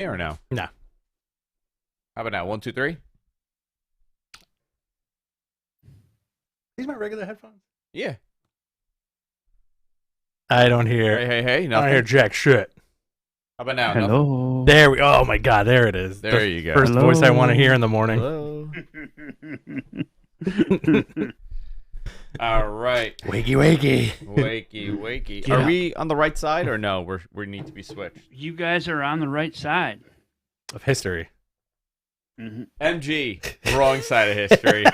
Or no? No. How about now? 1, 2, 3? These my regular headphones? Yeah. I don't hear. Hey. I Nothing. don't hear jack shit. How about now? Hello. There we. Oh my God, there it is. There you go. First voice I want to hear in the morning. Hello. All right. Wakey. Wakey. Get Are up. we on the right side or no? We need to be switched. You guys are on the right side. Of history. Mm-hmm. MG, wrong side of history.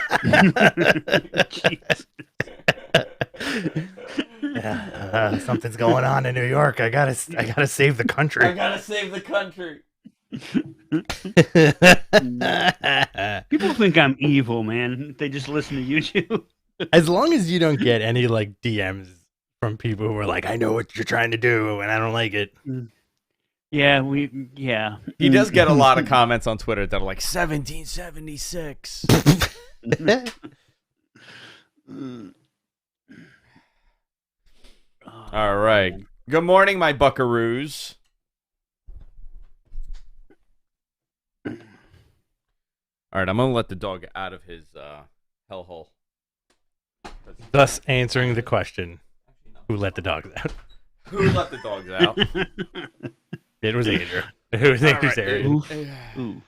Something's going on in New York. I gotta save the country. I gotta save the country. People think I'm evil, man. They just listen to YouTube. As long as you don't get any like DMs from people who are like, I know what you're trying to do and I don't like it. Yeah, He does get a lot of comments on Twitter that are like 1776. All right. Good morning, my buckaroos. All right, I'm gonna let the dog out of his hellhole. Thus answering the question, who let the dogs out? Who let the dogs out? It was Andrew. It was Andrew's area. Ooh.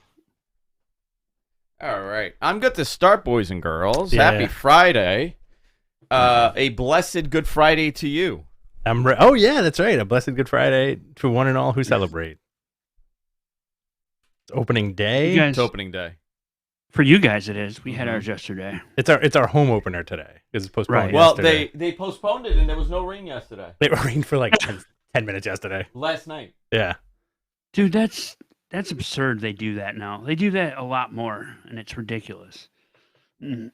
All right. I'm good to start, boys and girls. Yeah. Happy Friday. A blessed Good Friday to you. Oh yeah, that's right. A blessed Good Friday to one and all who celebrate. It's opening day. You guys, It's opening day. for you guys, it is. We had ours yesterday. It's our home opener today. It's postponed. Right. Well, yesterday. they postponed it, and there was no rain yesterday. It rained for like 10 minutes yesterday. Last night. Yeah. Dude, that's absurd. They do that now. They do that a lot more, and it's ridiculous. Mm.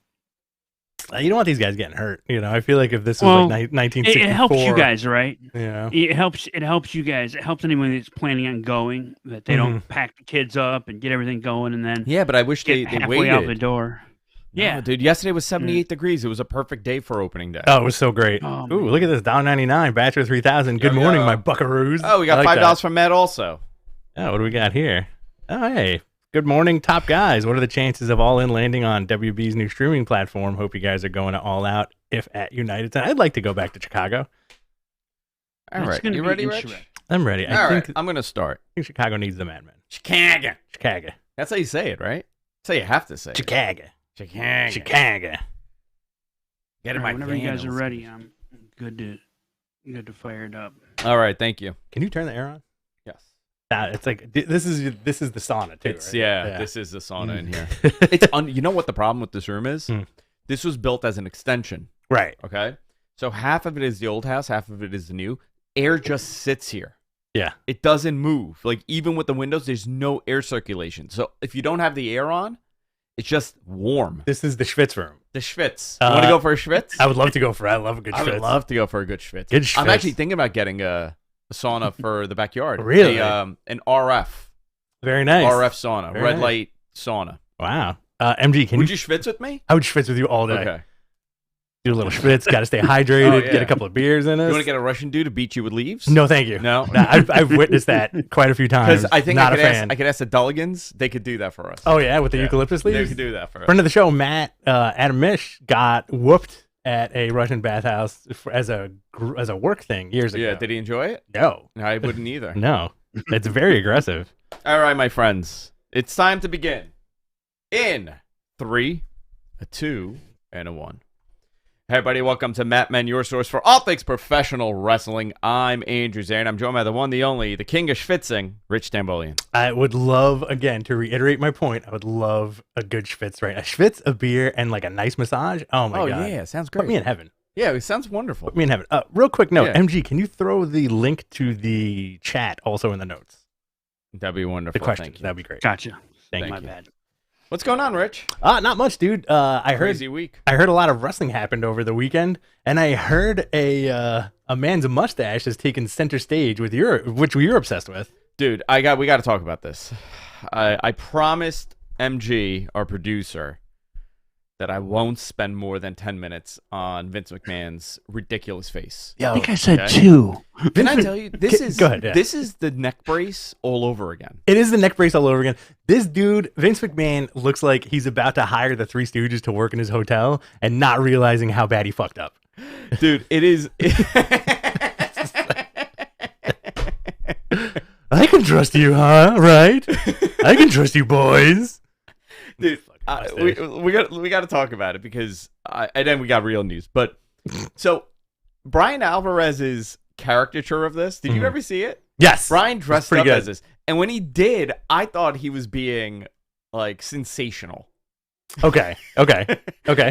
You don't want these guys getting hurt. You know, I feel like if this was Well, like 1964, It helps you guys, right? You know, It helps you guys. It helps anyone that's planning on going that they don't pack the kids up and get everything going and then Yeah, but I wish get they halfway waited. out the door. Yeah. No, dude, yesterday was 78 degrees. It was a perfect day for opening day. oh, it was so great. Oh, Ooh, look at this, $1.99, Bachelor 3000. Good Yo, morning, yo. my buckaroos. Oh, we got I like $5 from Matt also. that. Oh, what do we got here? Oh, hey. Good morning, top guys. What are the chances of All In landing on WB's new streaming platform? Hope you guys are going to All Out if at United. I'd like to go back to Chicago. All It's right. gonna You be ready, Rich? interesting. I'm ready. All I right. think, I'm going to start. I think Chicago needs the madman. Chicago. Chicago. That's how you say it, right? That's how you have to say it. Chicago. Chicago. Chicago. Get in All my right, whenever you guys are panels. ready, I'm good to fire it up. All right. Thank you. Can you turn the air on? Yes. It's like this is the sauna too. It's right? yeah, this is the sauna in here. here. It's you know what the problem with this room is? Hmm. This was built as an extension, right. okay? So half of it is the old house, half of it is the new. Air just sits here. Yeah. It doesn't move. Like even with the windows, there's no air circulation. So if you don't have the air on, it's just warm. This is the Schwitz room. The schwitz. You want to go for a schwitz? I would love to go for. I love a good I Schwitz. would love to go for a good schwitz. Good I'm schwitz. actually thinking about getting a sauna for the backyard. Really? An RF. Very nice. RF sauna. Very Red nice. light sauna. Wow. MG, can Would you? you schwitz with me? I would Schwitz with you all day. Okay. Do a little Schwitz. Got to stay hydrated. Oh, yeah. Get a couple of beers in us. You want to get a Russian dude to beat you with leaves? No, thank you. No? Nah, I've witnessed that quite a few times. Because I think not I a could, fan. I could ask the Dulligans. They could do that for us. Oh yeah, with the Yeah. eucalyptus They leaves. could do that for us. Friend of the show, Matt Adam Mish, got whooped at a Russian bathhouse as a work thing years ago. Yeah, did he enjoy it? No, I wouldn't either. no, it's very aggressive. All right, my friends. It's time to begin. In 3, a 2, and a 1. Hey, everybody. Welcome to Matt Men, your source for all things professional wrestling. I'm Andrew Zane. I'm joined by the one, the only, the king of schwitzing, Rich Stambolian. I would love, again, to reiterate my point, I would love a good Schwitz, right? A Schwitz, a beer, and like a nice massage. Oh my God. yeah. Sounds Put great. me in heaven. Yeah, it sounds wonderful. Put me in heaven. Real quick note, Yeah. MG, can you throw the link to the chat also in the notes? That'd be wonderful. The questions. Thank you. That'd be great. Gotcha. Thank My you. bad. What's going on, Rich? Not much, dude. I heard Crazy week. a lot of wrestling happened over the weekend, and I heard a man's mustache has taken center stage with which you're obsessed with. Dude, we got to talk about this. I promised MG, our producer, that I won't spend more than 10 minutes on Vince McMahon's ridiculous face. I think I said 2. Can I tell you, this is Go ahead, yeah. this is the neck brace all over again. It is the neck brace all over again. This dude, Vince McMahon, looks like he's about to hire the Three Stooges to work in his hotel and not realizing how bad he fucked up. Dude, it is. I can trust you, huh? Right? I can trust you, boys. Dude, we got to talk about it because and then we got real news. But so Brian Alvarez's caricature of this, did you ever see it? Yes. Brian dressed up good. as this, and when he did, I thought he was being like sensational. Okay.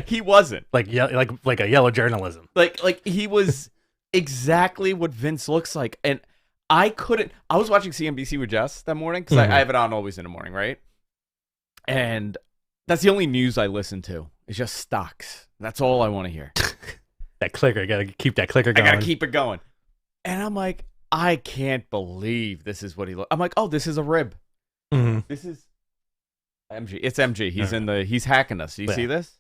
He wasn't. Like a yellow journalism. Like he was exactly what Vince looks like, and I was watching CNBC with Jess that morning because I have it on always in the morning, right? And that's the only news I listen to. It's just stocks. That's all I want to hear. That clicker, you gotta keep that clicker going. I gotta keep it going. And I'm like, I can't believe this is what he looks. I'm like, oh, this is a rib. This is MG. It's MG. He's hacking us. Do you see this?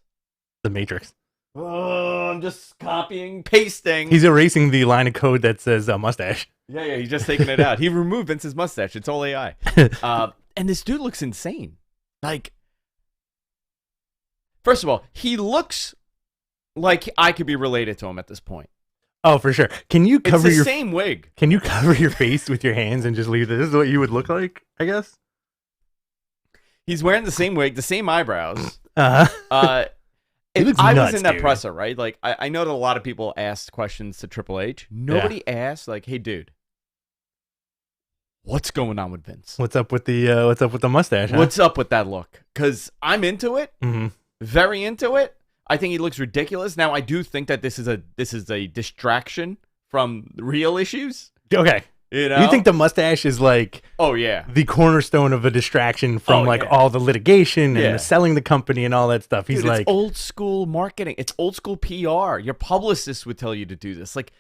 The Matrix. Oh, I'm just copying, pasting. He's erasing the line of code that says mustache. Yeah, he's just taking it out. He removed Vince's mustache. It's all AI. And this dude looks insane. Like, first of all, he looks like I could be related to him at this point. Oh, for sure. Can you cover it's the same wig? Can you cover your face with your hands and just leave this? This is what you would look like, I guess. He's wearing the same wig, the same eyebrows. He looks I nuts, was in that dude. presser, right? Like, I know that a lot of people asked questions to Triple H. Nobody asked, like, hey, dude, what's going on with Vince? What's up with the mustache? Huh? What's up with that look? Because I'm into it, very into it. I think he looks ridiculous. Now, I do think that this is a distraction from real issues. Okay. You know? You think the mustache is like the cornerstone of a distraction from all the litigation and selling the company and all that stuff? He's Dude, like it's old school marketing. It's old school PR. Your publicist would tell you to do this. Like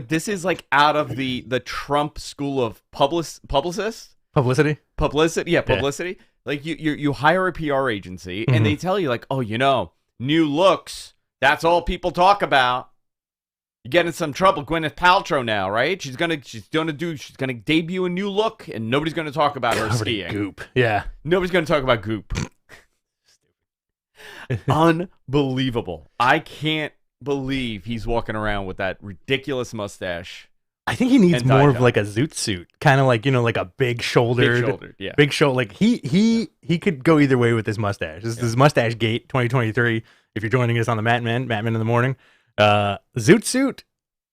this is like out of the Trump school of publicists. Publicity. Yeah, publicity. Like you hire a PR agency and they tell you like, oh, new looks. That's all people talk about. You get in some trouble. Gwyneth Paltrow now, right? She's gonna debut a new look, and nobody's gonna talk about her skiing. Goop. Yeah. Nobody's gonna talk about goop. Unbelievable. I can't believe he's walking around with that ridiculous mustache. I think he needs more of like a zoot suit, kind of like like a big shouldered, yeah, big shoulder. Like he could go either way with his mustache. This is Mustache Gate 2023. If you're joining us on the Matt Men in the morning. Zoot suit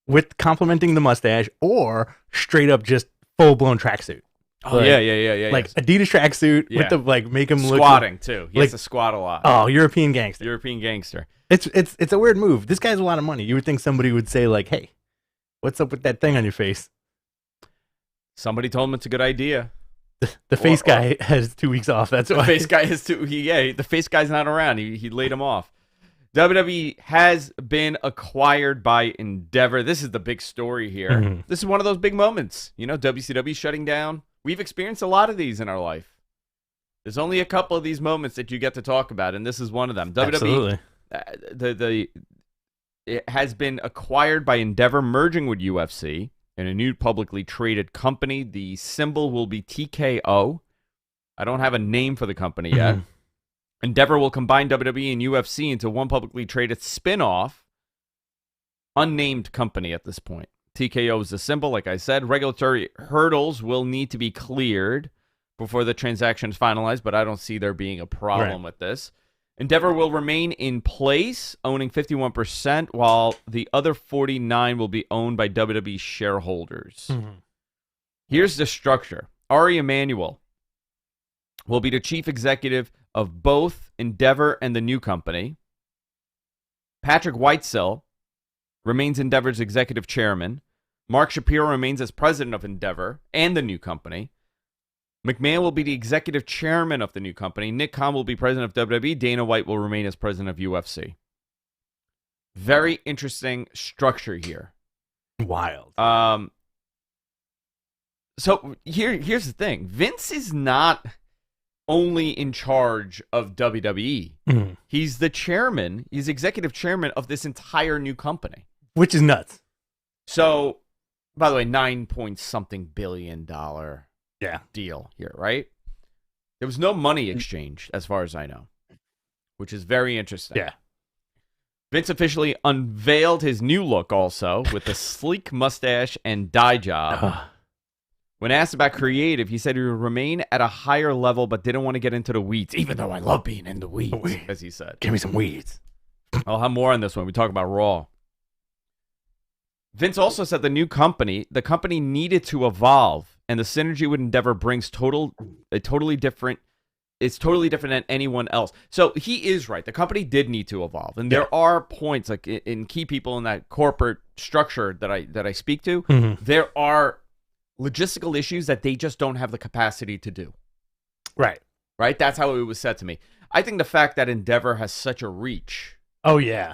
with complementing the mustache, or straight up just full blown tracksuit. Oh, like, yeah. Like Adidas tracksuit with the make him look squatting too. He has to squat a lot. Oh, European gangster. It's a weird move. This guy's a lot of money. You would think somebody would say like, "Hey, what's up with that thing on your face?" Somebody told him it's a good idea. The face guy has 2 weeks off. That's why. The face guy has the face guy's not around. He laid him off. WWE has been acquired by Endeavor. This is the big story here. This is one of those big moments. WCW shutting down. We've experienced a lot of these in our life. There's only a couple of these moments that you get to talk about, and this is one of them. Absolutely. It has been acquired by Endeavor, merging with UFC in a new publicly traded company. The symbol will be TKO. I don't have a name for the company yet. Endeavor will combine WWE and UFC into one publicly traded spin-off, unnamed company at this point. TKO is the symbol, like I said. Regulatory hurdles will need to be cleared before the transaction is finalized, but I don't see there being a problem with this. Endeavor will remain in place, owning 51%, while the other 49% will be owned by WWE shareholders. Here's the structure. Ari Emanuel will be the chief executive of both Endeavor and the new company. Patrick Whitesell remains Endeavor's executive chairman. Mark Shapiro remains as president of Endeavor and the new company. McMahon will be the executive chairman of the new company. Nick Khan will be president of WWE. Dana White will remain as president of UFC. Very interesting structure here. Wild. So here's the thing. Vince is not only in charge of WWE. Mhm. He's the chairman. He's executive chairman of this entire new company. Which is nuts. So, by the way, $9-point-something billion Yeah. deal here, right? There was no money exchanged, as far as I know, which is very interesting. Yeah. Vince officially unveiled his new look also with a sleek mustache and dye job. When asked about creative, he said he would remain at a higher level but didn't want to get into the weeds, even though I love being in the weeds, as he said. Give me some weeds. I'll have more on this when we talk about Raw. Vince also said the company needed to evolve, and the synergy with Endeavor brings totally different than anyone else. So he is right. The company did need to evolve, and there are points like in key people in that corporate structure that I speak to. Mm-hmm. There are logistical issues that they just don't have the capacity to do. Right. Right? That's how it was said to me. I think the fact that Endeavor has such a reach Oh, yeah.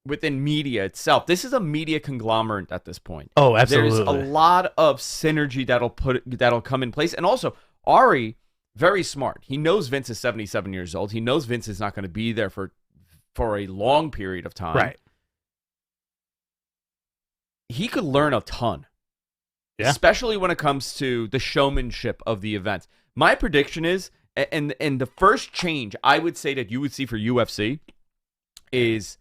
within media itself, this is a media conglomerate at this point. Oh, absolutely. There's a lot of synergy that'll come in place. And also, Ari, very smart. He knows Vince is 77 years old. He knows Vince is not going to be there for a long period of time. Right. He could learn a ton. Yeah. Especially when it comes to the showmanship of the events. My prediction is, and the first change I would say that you would see for UFC is,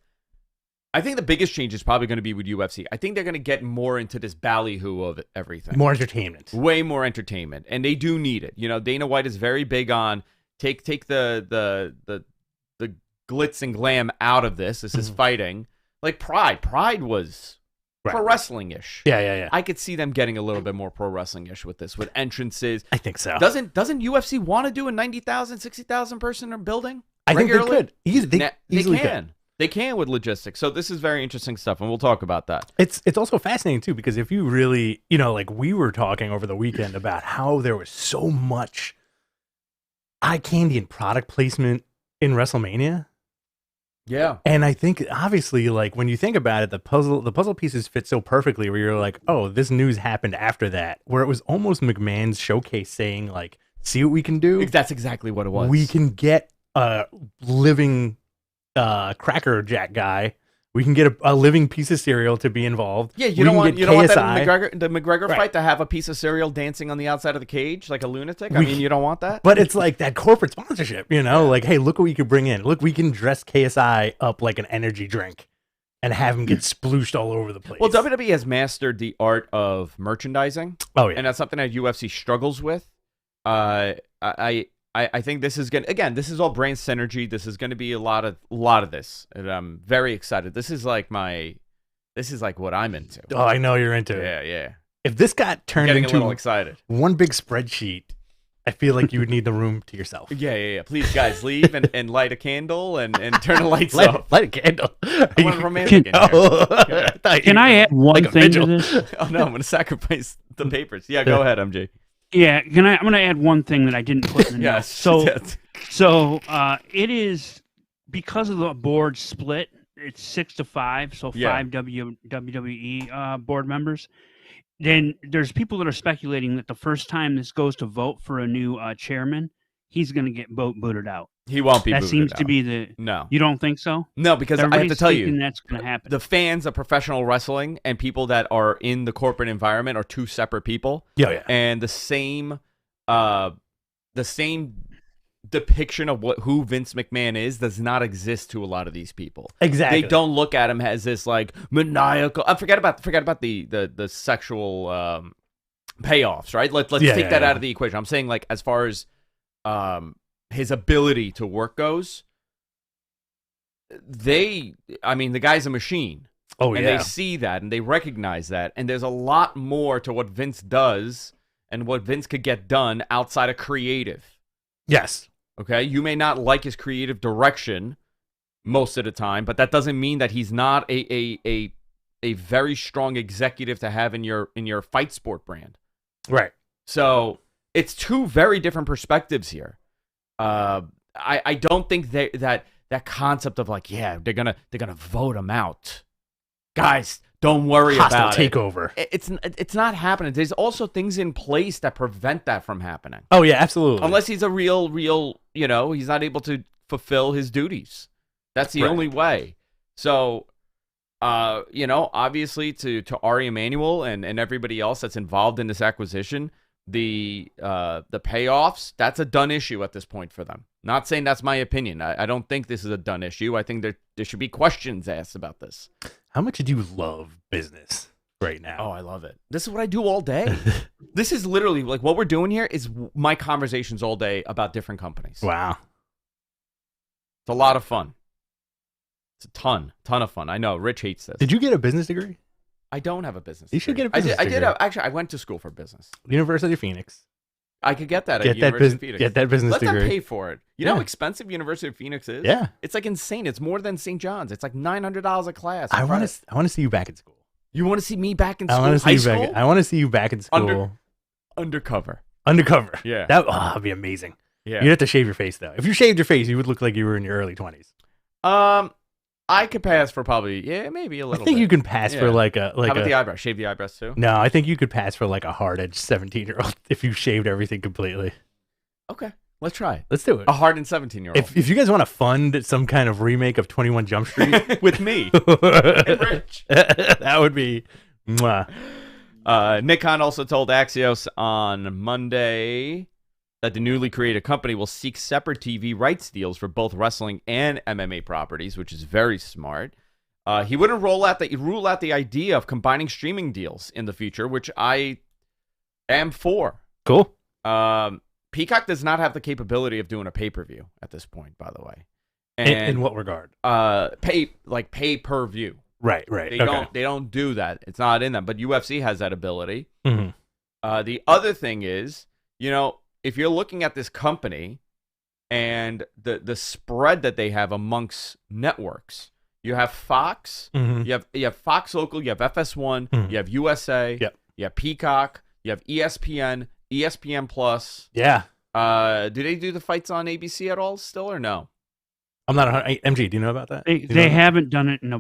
I think the biggest change is probably going to be with UFC. I think they're going to get more into this ballyhoo of everything. More entertainment. Way more entertainment. And they do need it. You know, Dana White is very big on take the glitz and glam out of this. This is fighting. Like Pride. Pride was pro wrestling-ish. Yeah. I could see them getting a little bit more pro wrestling-ish with this, with entrances. I think so. Doesn't UFC want to do a 90,000, 60,000 person building? I think they could. They easily can. could. They can with logistics. So this is very interesting stuff, and we'll talk about that. It's also fascinating, too, because if you really, like we were talking over the weekend about how there was so much eye candy and product placement in WrestleMania. Yeah. And I think, obviously, like, when you think about it, the puzzle pieces fit so perfectly where you're like, oh, this news happened after that, where it was almost McMahon's showcase saying, like, see what we can do? That's exactly what it was. We can get a living Cracker Jack guy. We can get a living piece of cereal to be involved. Yeah, you don't want that in the McGregor Right. fight to have a piece of cereal dancing on the outside of the cage like a lunatic? I mean, you don't want that? But it's like that corporate sponsorship, like, hey, look what we could bring in. Look, we can dress KSI up like an energy drink and have him get splooshed all over the place. Well, WWE has mastered the art of merchandising. Oh, yeah. And that's something that UFC struggles with. I think this is this is all brand synergy. This is going to be a lot of this, and I'm very excited. This is like what I'm into. Oh, I know you're into it. Yeah. If this got turned Getting a into little excited. one big spreadsheet, I feel like you would need the room to yourself. Yeah. Please, guys, leave and light a candle and turn the lights light, off. Light a candle. I want a romantic in here. Can I add one thing to this? Oh no, I'm going to sacrifice the papers. Yeah, go ahead, MJ. Yeah, I'm going to add one thing that I didn't put in the Yes. notes. So it is because of the board split. It's 6-5, so Yeah. 5 WWE board members. Then there's people that are speculating that the first time this goes to vote for a new chairman, he's going to get booted out. He won't be. That booted seems out. to be the. No. You don't think so? No, because I have to Everybody's tell thinking you, that's going to happen. the fans of professional wrestling and people that are in the corporate environment are two separate people. Yeah. And the same depiction of who Vince McMahon is does not exist to a lot of these people. Exactly. They don't look at him as this like maniacal. Forget about the sexual payoffs, right? Let's take that out of the equation. I'm saying, like, as far as his ability to work goes, the guy's a machine. Oh, and they see that and they recognize that. And there's a lot more to what Vince does and what Vince could get done outside of creative. Yes. Okay? You may not like his creative direction most of the time, but that doesn't mean that he's not a very strong executive to have in your fight sport brand. Right. So it's two very different perspectives here. I don't think that concept of like, yeah, they're gonna vote him out. Guys, don't worry hostile about it. takeover. It's not happening. There's also things in place that prevent that from happening. Oh yeah, absolutely. Unless he's a real, he's not able to fulfill his duties. That's the only way. So, obviously to Ari Emanuel and everybody else that's involved in this acquisition, the payoffs, that's a done issue at this point for them. Not saying that's my opinion. I don't think this is a done issue. I think there should be questions asked about this. How much do you love business right now? Oh, I love it. This is what I do all day. This is literally like what we're doing here is my conversations all day about different companies. Wow. It's a lot of fun. It's a ton of fun. I know. Rich hates this. Did you get a business degree? I don't have a business You should degree. get a business degree. Actually, I went to school for business. University of Phoenix. I could get that Get at that University of Phoenix. Get that business Let degree. them pay for it. You know how Yeah. expensive University of Phoenix is? Yeah. It's like insane. It's more than St. John's. It's like $900 a class. I want to see you back in school. You want to see me back in I school? want to see High you school? back. I want to see you back in school. Undercover. Undercover. Yeah. That'd be amazing. Yeah. You'd have to shave your face though. If you shaved your face, you would look like you were in your early 20s. I could pass for probably maybe a little. I think bit. you can pass for like a How about the eyebrows? Shave the eyebrows too. No, I think you could pass for like a hard-edged 17-year-old if you shaved everything completely. Okay, let's try it. Let's do it. A hardened 17-year-old. If you guys want to fund some kind of remake of 21 Jump Street with me and Rich, that would be. Mwah. Nick Khan also told Axios on Monday that the newly created company will seek separate TV rights deals for both wrestling and MMA properties, which is very smart. He wouldn't rule out the idea of combining streaming deals in the future, which I am for. Cool. Peacock does not have the capability of doing a pay-per-view at this point, by the way. In what regard? Pay per view. Right. They don't do that. It's not in them, but UFC has that ability. Mm-hmm. The other thing is, if you're looking at this company and the spread that they have amongst networks, you have Fox, Mm-hmm. you have Fox Local, you have FS1, Mhm. you have USA, Yep. you have Peacock, you have ESPN, ESPN Plus. Yeah. Do they do the fights on ABC at all still or no? I'm not MG. Do you know about that? They haven't done it in a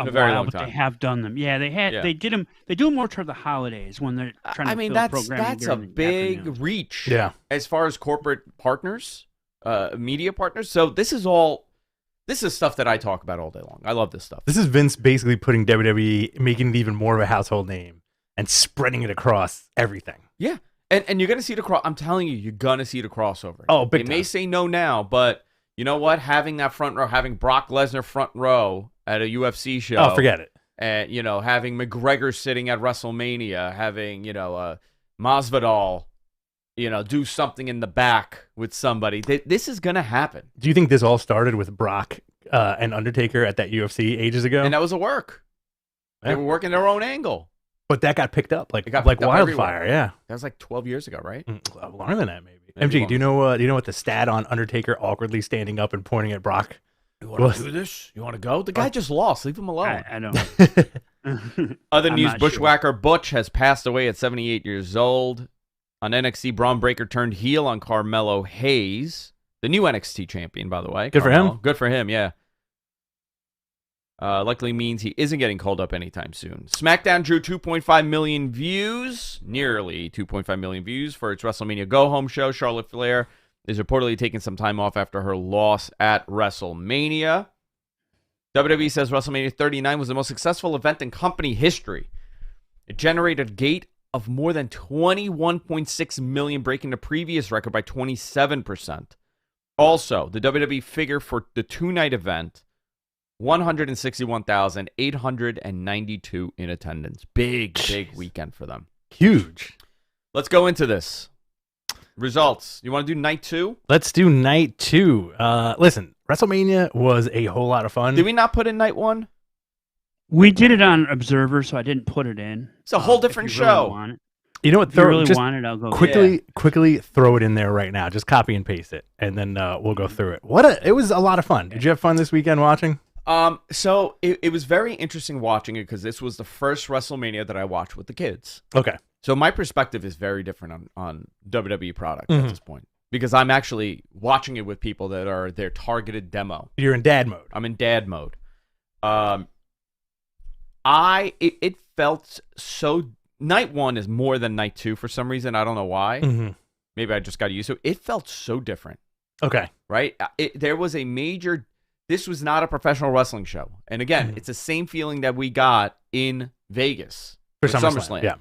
very while, long but time. they have done them. Yeah, they had. Yeah. They did them. They do them more toward the holidays when they're trying to fill programming. That's a during the big afternoons. reach. Yeah. As far as corporate partners, media partners. So this is stuff that I talk about all day long. I love this stuff. This is Vince basically putting WWE, making it even more of a household name, and spreading it across everything. Yeah. And you're gonna see the cross. I'm telling you, you're gonna see the crossover. Oh, big They may time. say no now, but you know what? Having that front row, having Brock Lesnar front row at a UFC show. Oh, forget it. And having McGregor sitting at WrestleMania, having Masvidal, do something in the back with somebody. This is gonna happen, Do you think this all started with Brock and Undertaker at that UFC ages ago? and that was a work. They Yeah. were working their own angle. But that got picked up like It got picked up wildfire. everywhere. Yeah. That was like 12 years ago, right? Longer than that, maybe. Maybe MG, do you know what the stat on Undertaker awkwardly standing up and pointing at Brock? You want to do this? You want to go? The guy just lost. Leave him alone. I don't. Other I'm news, not sure. Bushwhacker Butch has passed away at 78 years old. On NXT, Braun Breaker turned heel on Carmelo Hayes, the new NXT champion, by the way. Good for him. Carmelo. Good for him, yeah. Likely means he isn't getting called up anytime soon. SmackDown drew 2.5 million views, nearly 2.5 million views for its WrestleMania Go-Home show. Charlotte Flair is reportedly taking some time off after her loss at WrestleMania. WWE says WrestleMania 39 was the most successful event in company history. It generated a gate of more than 21.6 million, breaking the previous record by 27%. Also, the WWE figure for the two-night event, 161,892 in attendance. Big weekend for them. Huge. Let's go into this. Results. You want to do night 2? Let's do night 2. Listen, WrestleMania was a whole lot of fun. Did we not put in night 1? We did it on Observer, so I didn't put it in. It's a whole different if you really show. want it. You know what? If you really just want it, I'll go. quickly throw it in there right now. Just copy and paste it, and then we'll go through it. It was a lot of fun. Did you have fun this weekend watching? So it was very interesting watching it because this was the first WrestleMania that I watched with the kids. Okay. So my perspective is very different on WWE product Mhm. at this point because I'm actually watching it with people that are their targeted demo. You're in dad mode. I'm in dad mode. It felt so. Night 1 is more than night 2 for some reason. I don't know why. Mm-hmm. Maybe I just got used to it. It felt so different. Okay. Right? There was a major. This was not a professional wrestling show. And again, it's the same feeling that we got in Vegas For SummerSlam. Yeah.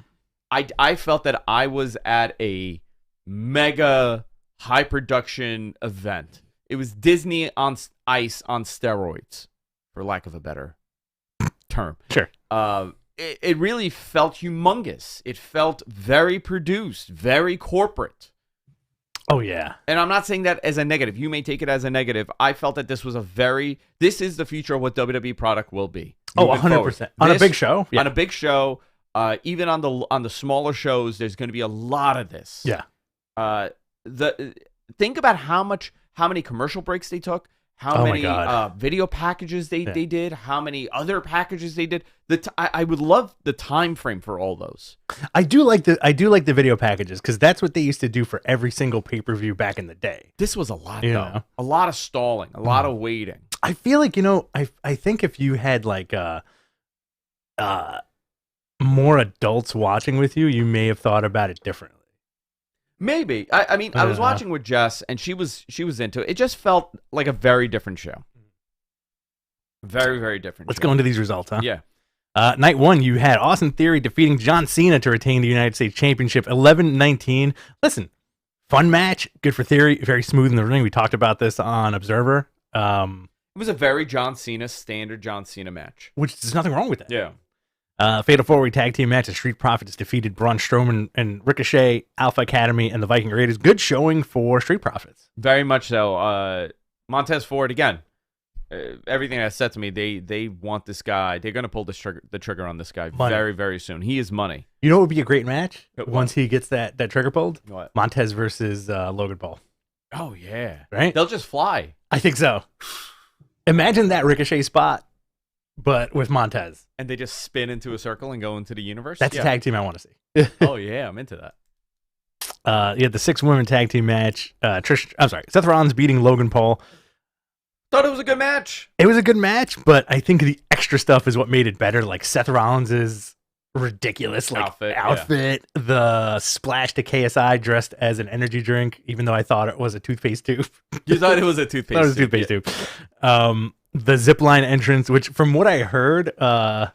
I felt that I was at a mega high production event. It was Disney on ice on steroids, for lack of a better term. Sure. It really felt humongous. It felt very produced, very corporate. Oh, yeah. And I'm not saying that as a negative. You may take it as a negative. I felt that this is the future of what WWE product will be. Oh, 100%. On a big show? Yeah. On a big show, even on the smaller shows, there's going to be a lot of this. Yeah. Think about how many commercial breaks they took, how many video packages they did, how many other packages they did. I would love the time frame for all those. I do like the video packages because that's what they used to do for every single pay-per-view back in the day. This was a lot though. A lot of stalling, a lot of waiting. I feel like, I think if you had like more adults watching with you, you may have thought about it differently. Maybe. I mean, I was watching with Jess, and she was into it. It just felt like a very different show. Very, very different. Let's go into these results, huh? Yeah. Night 1, you had Austin Theory defeating John Cena to retain the United States Championship 11-19. Listen, fun match. Good for Theory. Very smooth in the ring. We talked about this on Observer. It was a very standard John Cena match. Which there's nothing wrong with that. Yeah. Fatal 4-Way tag team match. The Street Profits defeated Braun Strowman and Ricochet, Alpha Academy, and the Viking Raiders. Good showing for Street Profits. Very much so. Montez Ford, again, everything that said to me, they want this guy. They're going to pull the trigger on this guy very, very soon. He is money. You know what would be a great match once he gets that trigger pulled? What? Montez versus Logan Paul. Oh, yeah. Right? They'll just fly. I think so. Imagine that Ricochet spot, but with Montez. And they just spin into a circle and go into the universe? That's a tag team I want to see. Oh, yeah, I'm into that. You had the 6-women tag team match. Seth Rollins beating Logan Paul. Thought it was a good match. It was a good match, but I think the extra stuff is what made it better. Like Seth Rollins' ridiculous outfit, the splash to KSI dressed as an energy drink, even though I thought it was a toothpaste tube. You thought it was a toothpaste tube? I thought it was a toothpaste tube. The zipline entrance, which from what I heard, a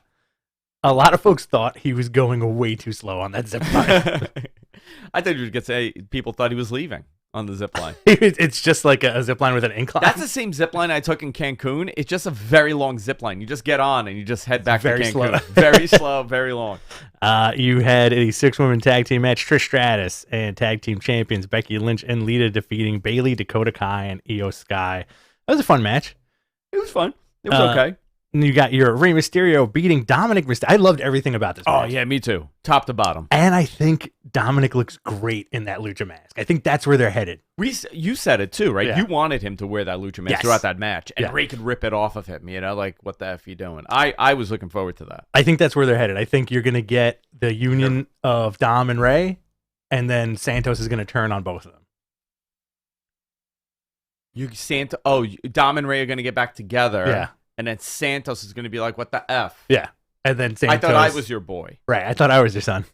lot of folks thought he was going way too slow on that zipline. I thought you were going to say people thought he was leaving on the zipline. It's just like a zipline with an incline. That's the same zipline I took in Cancun. It's just a very long zipline. You just get on and you just head back to Cancun. Slow. Very slow, very long. You had a 6-woman tag team match. Trish Stratus and tag team champions Becky Lynch and Lita defeating Bayley, Dakota Kai, and Io Sky. That was a fun match. It was fun. It was okay. And you got your Rey Mysterio beating Dominic Mysterio. I loved everything about this match. Oh, yeah, me too. Top to bottom. And I think Dominic looks great in that lucha mask. I think that's where they're headed. You said it too, right? Yeah. You wanted him to wear that lucha mask throughout that match, and Rey could rip it off of him, like, what the F you doing? I was looking forward to that. I think that's where they're headed. I think you're going to get the union of Dom and Rey, and then Santos is going to turn on both of them. Dom and Rey are going to get back together. Yeah. And then Santos is going to be like, what the F? Yeah. And then Santos. I thought I was your boy. Right. I thought I was your son.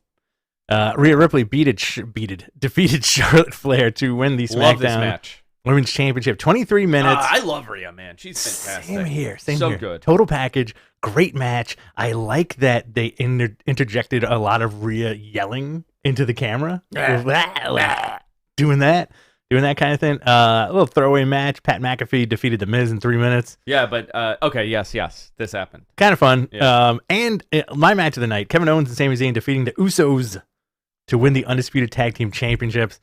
Rhea Ripley defeated Charlotte Flair to win the SmackDown Women's Championship. 23 minutes. I love Rhea, man. She's fantastic. Same here. So good. Total package. Great match. I like that they interjected a lot of Rhea yelling into the camera. Doing that kind of thing. A little throwaway match. Pat McAfee defeated The Miz in 3 minutes. Yeah, but okay, yes, this happened. Kind of fun. Yeah. And my match of the night, Kevin Owens and Sami Zayn defeating the Usos to win the Undisputed Tag Team Championships.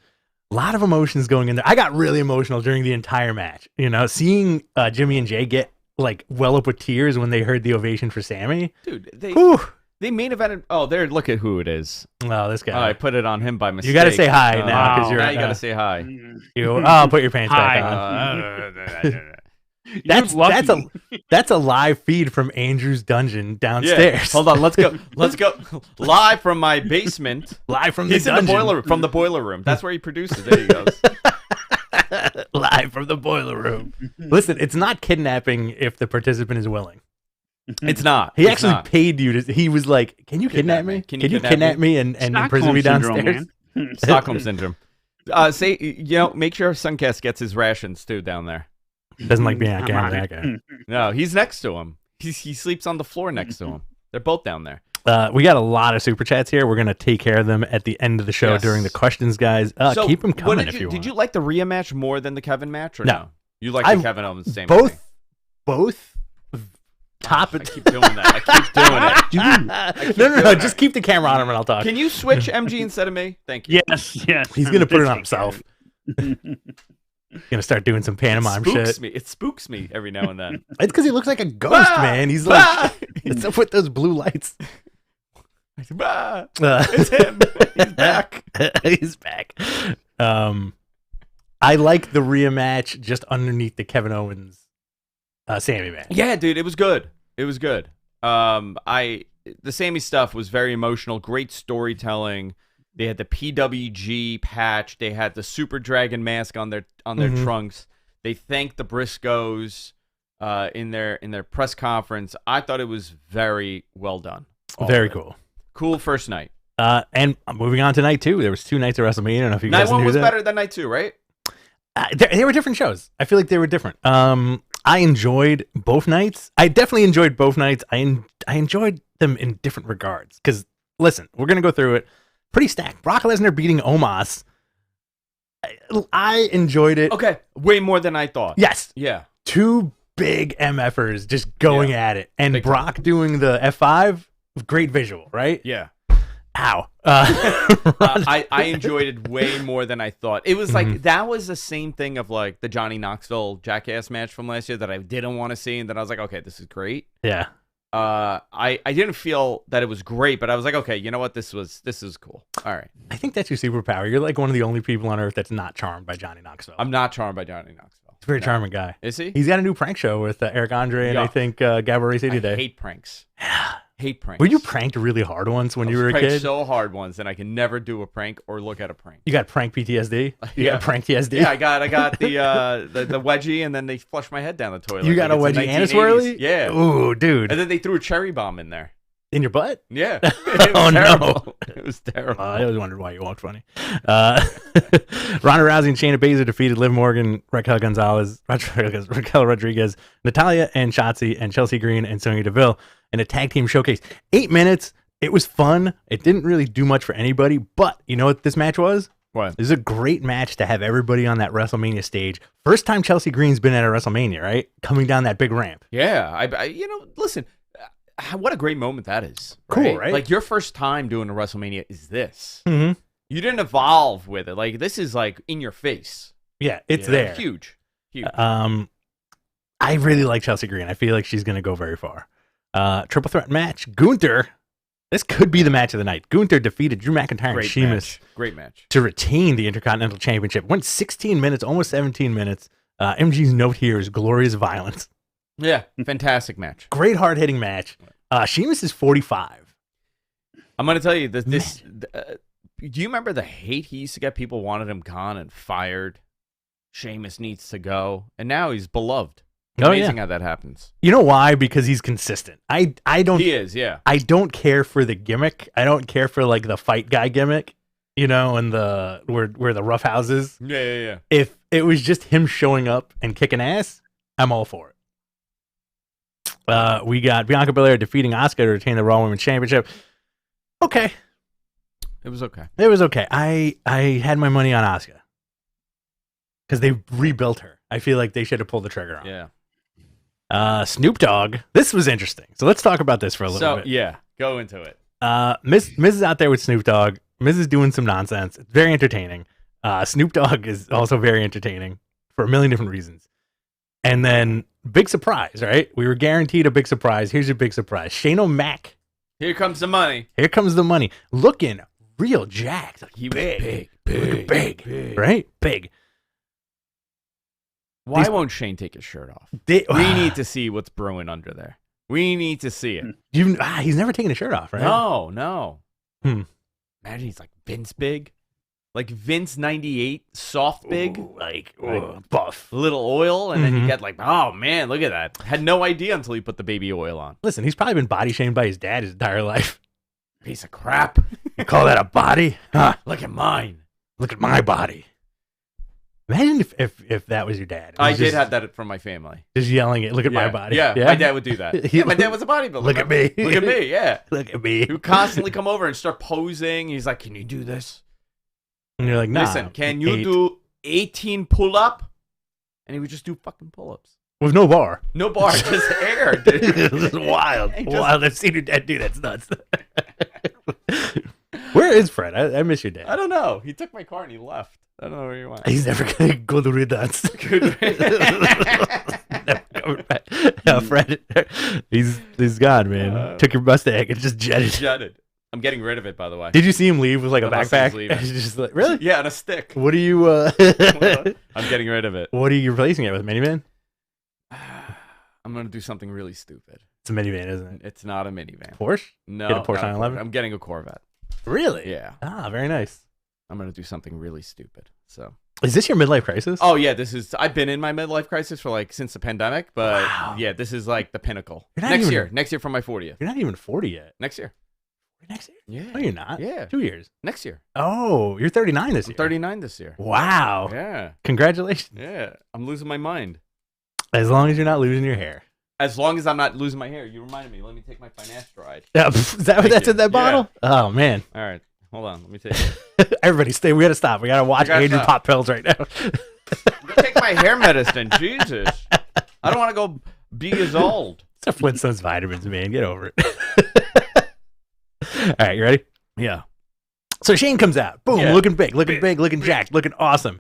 A lot of emotions going in there. I got really emotional during the entire match. Seeing Jimmy and Jay get like well up with tears when they heard the ovation for Sami. Dude, they main evented. Oh, there! Look at who it is. Oh, this guy. Oh, I put it on him by mistake. You got to say hi now because now you got to say hi. Put your pants back on. That's a live feed from Andrew's dungeon downstairs. Yeah. Hold on, let's go live from my basement. Live from the He's dungeon. from the boiler room. That's where he produces. There he goes. Live from the boiler room. Listen, it's not kidnapping if the participant is willing. It's not. He It's actually not. paid you to. He was like, "Can you kidnap me? Can Can you you kidnap me and imprison me Stockholm syndrome, downstairs?" man. Stockholm syndrome. Make sure Suncast gets his rations too down there. Doesn't like being on I'm on camera. it. That guy. No, he's next to him. He sleeps on the floor next to him. They're both down there. We got a lot of super chats here. We're gonna take care of them at the end of the show Yes. during the questions, guys. So Keep them what coming did if you want. Did you like the Rhea match more than the Kevin match or No. no? You like I- the Kevin Owens same both thing? top. I keep doing that. I keep doing it. No, doing just it. keep the camera on him and I'll talk. Can you switch MG instead of me? Thank you. Yes. He's gonna put it Take on himself. care He's gonna start doing some pantomime shit. It spooks me every now and then. It's because he looks like a ghost, man. He's like, what's up with those blue lights? It's him. He's back. He's back. I like the Rhea match just underneath the Kevin Owens, Sammy match. Yeah, dude, it was good. It was good. The Sammy stuff was very emotional. Great storytelling. They had the PWG patch. They had the Super Dragon mask on their Mhm. trunks. They thanked the Briscoes in their press conference. I thought it was very well done. All Very of it. cool. Cool first night. And moving on to night 2, there was 2 nights of WrestleMania. I don't know if you Night guys one knew was that. better than night 2, right? They were different shows. I feel like they were different. I enjoyed both nights. I definitely enjoyed both nights. I enjoyed them in different regards. Because, listen, we're going to go through it. Pretty stacked. Brock Lesnar beating Omos. I enjoyed it. Okay, way more than I thought. Yes. Yeah. 2 big MFers just going at it. And Big Brock doing the F5. Great visual, right? Yeah. Ow. I enjoyed it way more than I thought. It was Mm-hmm. like that was the same thing of like the Johnny Knoxville Jackass match from last year that I didn't want to see, and then I was like, okay, this is great. Yeah. I didn't feel that it was great, but I was like, okay, you know what, this is cool. All right, I think that's your superpower. You're like one of the only people on earth that's not charmed by Johnny Knoxville. I'm not charmed by Johnny Knoxville. He's a very No. charming guy. Is he? He's got a new prank show with Eric Andre and Yeah. I think Gabba Race I 80 Day. hate pranks. Hate pranks. Were you pranked really hard once when I you was were a pranked kid? so hard once, and I can never do a prank or look at a prank. You got prank PTSD? You Yeah. got prank TSD? Yeah, I got the wedgie, and then they flushed my head down the toilet. You got a Like, it's wedgie the and a 1980s. swirly? Yeah. Ooh, dude. And then they threw a cherry bomb in there. In your butt? Yeah. It was Oh, no. terrible. It was terrible. I always wondered why you walked funny. Ronda Rousey and Shayna Baszler defeated Liv Morgan, Raquel Rodriguez, Natalia and Shotzi, and Chelsea Green and Sonya Deville in a tag team showcase. 8 minutes. It was fun. It didn't really do much for anybody, but you know what this match was? What? This is a great match to have everybody on that WrestleMania stage. First time Chelsea Green's been at a WrestleMania, right? Coming down that big ramp. Yeah. Listen, what a great moment that is. Cool, right? Like your first time doing a WrestleMania is this. Mm-hmm. You didn't evolve with it. Like this is like in your face. Yeah, it's You know? there. Huge. I really like Chelsea Green. I feel like she's going to go very far. Triple threat match. Gunther. This could be the match of the night. Gunther defeated Drew McIntyre and Great Sheamus match. Great match. to retain the Intercontinental Championship. Went 16 minutes, almost 17 minutes. MG's note here is glorious violence. Yeah. Fantastic match. Great hard-hitting match. Sheamus is 45. I'm going to tell you that this. Do you remember the hate he used to get? People wanted him gone and fired. Sheamus needs to go. And now he's beloved. Oh, Amazing how that happens. You know why? Because he's consistent. I don't He is, yeah. I don't care for the gimmick. I don't care for like the fight guy gimmick, you know, and the where the rough houses. Yeah. If it was just him showing up and kicking ass, I'm all for it. We got Bianca Belair defeating Asuka to retain the Raw Women's Championship. Okay. It was okay. It was okay. I had my money on Asuka because they rebuilt her. I feel like they should have pulled the trigger on. Yeah. Snoop Dogg. This was interesting. So let's talk about this for a little bit. Yeah, go into it. Miz is out there with Snoop Dogg. Miz is doing some nonsense. It's very entertaining. Snoop Dogg is also very entertaining for a million different reasons. And then big surprise, right? We were guaranteed a big surprise. Here's your big surprise. Shane O'Mac. Here comes the money. Here comes the money. Looking real jacked. Like He was big, big. right? Big. Why won't Shane take his shirt off? We need to see what's brewing under there. We need to see it. He's never taken his shirt off, right? No. Hmm. Imagine he's like Vince big. like Vince 98 soft big, buff. little oil, and then you Mhm. get like, oh man, look at that. Had no idea until you put the baby oil on. Listen, he's probably been body shamed by his dad his entire life. Piece of crap. You call that a body? Huh? Look at mine. Look at my body. Imagine if that was your dad. I did have that from my family. Just yelling it. Look at my body. Yeah, my dad would do that. Yeah, my dad was a bodybuilder. Look at me. Look at me. Yeah. Look at me. He would constantly come over and start posing. He's like, "Can you do this? And you're like, nah. Listen, can you do 18 pull-up?" And he would just do fucking pull-ups. With no bar. No bar, just air, dude. This is wild. He just- Wild. I've seen your dad do that. It's nuts. Where is Fred? I miss your dad. I don't know. He took my car and he left. I don't know where he went. He's never gonna go to the dance. No, Fred, he's gone, man. Took your Mustang and just jetted. Jetted. I'm getting rid of it, by the way. Did you see him leave with like a The Mustang's backpack? leaving. He's just like, really? Yeah, and a stick. What are you? I'm getting rid of it. What are you replacing it with? A minivan? I'm gonna do something really stupid. It's a minivan, isn't it? It's not a minivan. Porsche? No, Get a Porsche not 911? I'm getting a Corvette. Really? Yeah, Ah, very nice. I'm gonna do something really stupid. So. Is this your midlife crisis? Oh yeah, this is. I've been in my midlife crisis for like since the pandemic, but Wow. yeah, this is like the pinnacle. You're not Next even- year, next year for my 40th. You're not even 40 yet. Next year. Next year? Yeah. No, you're not. Yeah. 2 years. Next year. Oh, you're 39 this I'm year. 39 this year. Wow. Yeah. Congratulations. Yeah. I'm losing my mind. As long as you're not losing your hair. As long as I'm not losing my hair. You reminded me. Let me take my finasteride. ride. Yeah, is that what Thank that's you. in that bottle? Oh, man. All right. Hold on. Let me take it. Everybody stay. We got to stop. We got to watch gotta Andrew stop. pop pills right now. Take my hair medicine. Jesus. I don't want to go be as old. It's a Flintstones vitamins, man. Get over it. All right, you ready? Yeah. So Shane comes out. Boom, Yeah. looking big, looking jacked, looking awesome.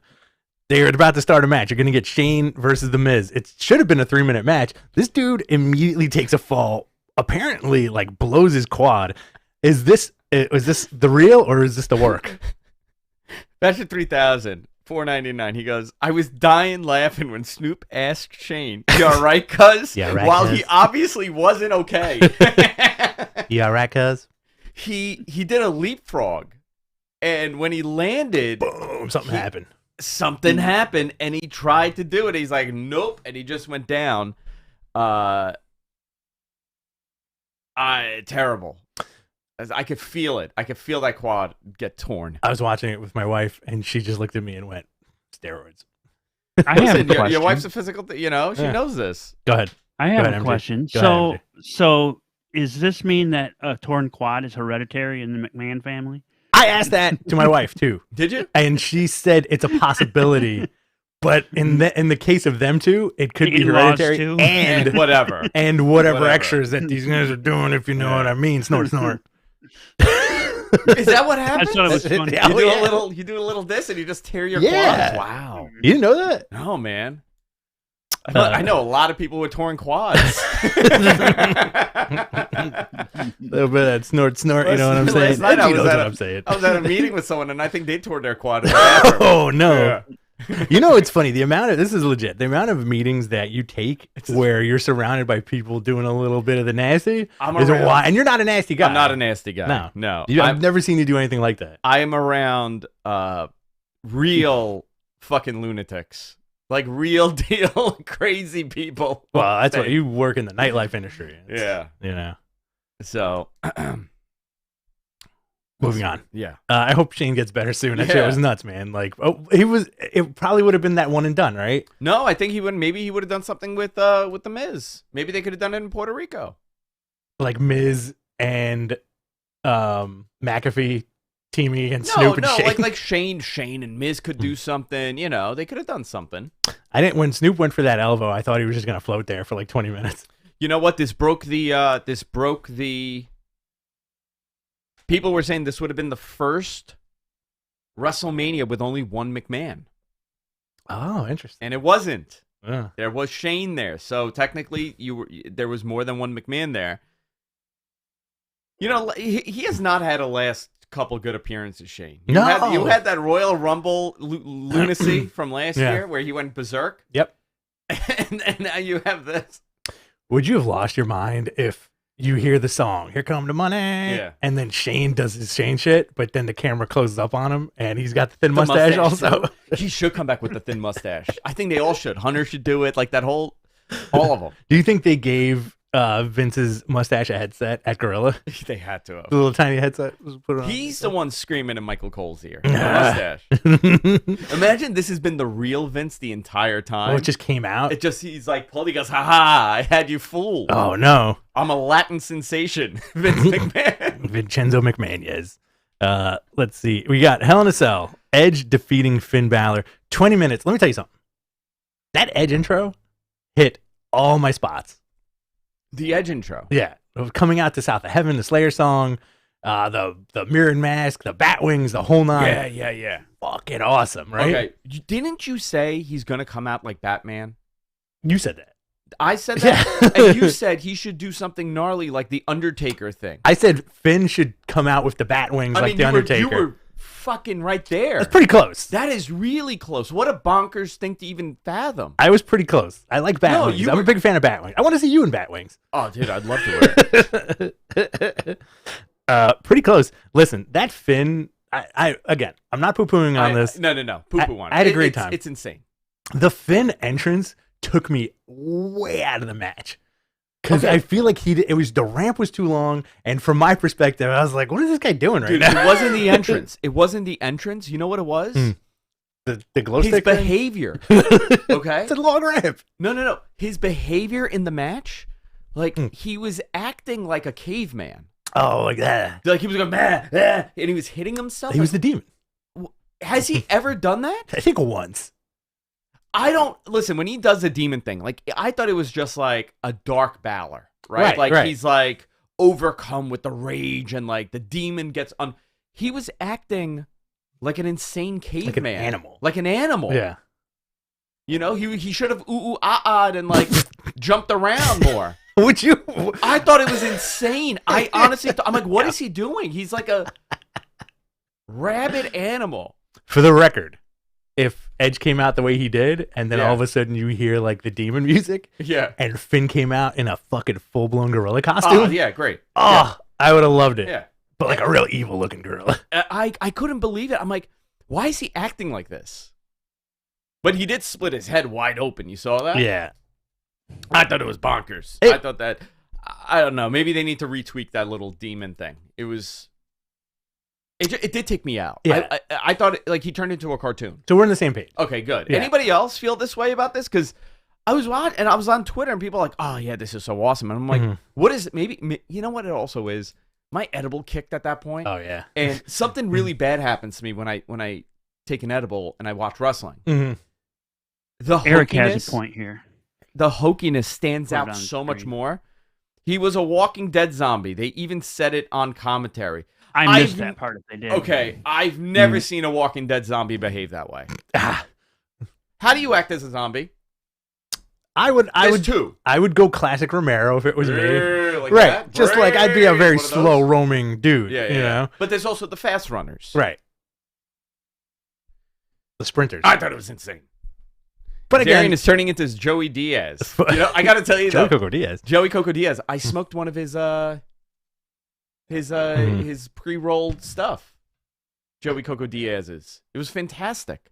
They're about to start a match. You're going to get Shane versus The Miz. It should have been a 3-minute match. This dude immediately takes a fall, apparently like blows his quad. Is this the real or is this the work? That's at 3,000. $4.99. He goes, I was dying laughing when Snoop asked Shane, "You all right, cuz?" Yeah, right, While cuz. he obviously wasn't okay. You all right, cuz? he did a leapfrog. And when he landed, Boom, something happened. something happened, and he tried to do it. He's like, nope, and he just went down. Terrible. As I could feel it. I could feel that quad get torn. I was watching it with my wife, and she just looked at me and went, "Steroids." I have a Listen, your question. wife's a physical, she Yeah. knows this. Go ahead. I have ahead, a MJ. question. Go ahead, So is this mean that a torn quad is hereditary in the McMahon family? I asked that to my wife too, Did you? and she said it's a possibility. But in the case of them two, it could be In-laws hereditary too? and Whatever. and whatever Whatever. extras that these guys are doing, if you know what I mean. Snort, snort. Is that what happens? I thought it was funny. Yeah. You Oh, do yeah. you do a little this and you just tear your Yeah. quads. Wow. You didn't know that? No, man. I know a lot of people with torn quads. A little bit of that snort, snort. You know what I'm Last saying? night I She was knows at what a- I'm saying. I was at a meeting with someone and I think they tore their quad in the bathroom. Oh no! Yeah. You know, it's funny. The amount of this is legit. The amount of meetings that you take just- where you're surrounded by people doing a little bit of the nasty I'm is a around- why. And you're not a nasty guy. I'm not a nasty guy. No. No. I've never seen you do anything like that. I am around real fucking lunatics. Like real deal crazy people. Well, that's what you work in the nightlife industry. It's, Yeah. You know. So Moving on. Yeah. I hope Shane gets better soon. That shit Yeah. was nuts, man. Like, it probably would have been that one and done, right? No, I think maybe he would have done something with the Miz. Maybe they could have done it in Puerto Rico. Like Miz and McAfee teaming against Snoop and Shane. like Shane and Miz could do something. You know, they could have done something. I didn't. When Snoop went for that elbow, I thought he was just gonna float there for like 20 minutes. You know what? This broke the. People were saying this would have been the first WrestleMania with only one McMahon, Oh, interesting. and it wasn't. Yeah. There was Shane there, so technically there was more than one McMahon there. You know, he has not had a last couple good appearances, Shane. You No. had that Royal Rumble lunacy from last Yeah. year where he went berserk. Yep. and now you have this. Would you have lost your mind if you hear the song, "Here Come the Money," and then Shane does his Shane shit, but then the camera closes up on him, and he's got the thin mustache also. He should come back with the thin mustache. I think they all should. Hunter should do it. Like that all of them. Do you think they gave Vince's mustache a headset at Gorilla? They had to have. The little tiny headset was put on. He's the one screaming in Michael Cole's ear. The mustache. Imagine this has been the real Vince the entire time. Oh, it just came out? He's like, pulled. He goes, ha ha, I had you fooled. Oh, no. I'm a Latin sensation. Vince McMahon. Vincenzo McMahon. Let's see. We got Hell in a Cell. Edge defeating Finn Balor. 20 minutes. Let me tell you something. That Edge intro hit all my spots. The Edge intro. Yeah. Coming out to South of Heaven, the Slayer song, the mirrored mask, the bat wings, the whole nine. Yeah. Fucking awesome, right? Okay. Didn't you say he's going to come out like Batman? You said that. I said that? And you said he should do something gnarly like the Undertaker thing. I said Finn should come out with the bat wings like the Undertaker. You were fucking right there. That's pretty close. That is really close. What a bonkers thing to even fathom. I was pretty close. I like bat wings. I'm a big fan of bat wings. I want to see you in bat wings. Oh, dude, I'd love to wear it. Pretty close. Listen, that Finn, again, I'm not poo-pooing on this. No. Poo-poo on it. I had a great time. It's insane. The Finn entrance took me way out of the match. Because I feel like the ramp was too long, and from my perspective, I was like, what is this guy doing right now? It wasn't the entrance. It wasn't the entrance. You know what it was? The glow His stick behavior. Okay? It's a long ramp. No. His behavior in the match, like, he was acting like a caveman. Oh, like that. Like, he was going, and he was hitting himself. He was the demon. Has he ever done that? I think once. Listen, when he does the demon thing, like, I thought it was just like a dark Balor, right? Right. He's like overcome with the rage and like the demon gets on. He was acting like an insane caveman. Like an animal. Like an animal. Yeah. You know, he should have ooh-ah-ah'd and like jumped around more. Would you? I thought it was insane. I honestly I'm like, what is he doing? He's like a rabid animal. For the record, if Edge came out the way he did, and then all of a sudden you hear like the demon music, and Finn came out in a fucking full-blown gorilla costume. Oh, yeah, great. Oh, I would have loved it. Yeah. But like a real evil-looking gorilla. I couldn't believe it. I'm like, why is he acting like this? But he did split his head wide open. You saw that? Yeah. I thought it was bonkers. I thought that, I don't know, maybe they need to retweak that little demon thing. It did take me out. Yeah. I thought like he turned into a cartoon. So we're on the same page. Okay, good. Yeah. Anybody else feel this way about this? Because I was on Twitter and people are like, oh yeah, this is so awesome. And I'm like, what is it? Maybe, you know what it also is? My edible kicked at that point. Oh yeah. And something really bad happens to me when I take an edible and I watch wrestling. Mm-hmm. Eric has a point here. The hokiness stands out so much more. He was a Walking Dead zombie. They even said it on commentary. I missed that part if they did. Okay, I've never seen a Walking Dead zombie behave that way. How do you act as a zombie? I would go classic Romero if it was me. Like right. That? Just like I'd be a very slow roaming dude. Yeah. You know? But there's also the fast runners. Right. The sprinters. I thought it was insane. But again, Darian is turning into Joey Diaz. You know, I got to tell you Joey Coco Diaz. Joey Coco Diaz. I smoked one of his pre-rolled stuff. Joey Coco Diaz's. It was fantastic.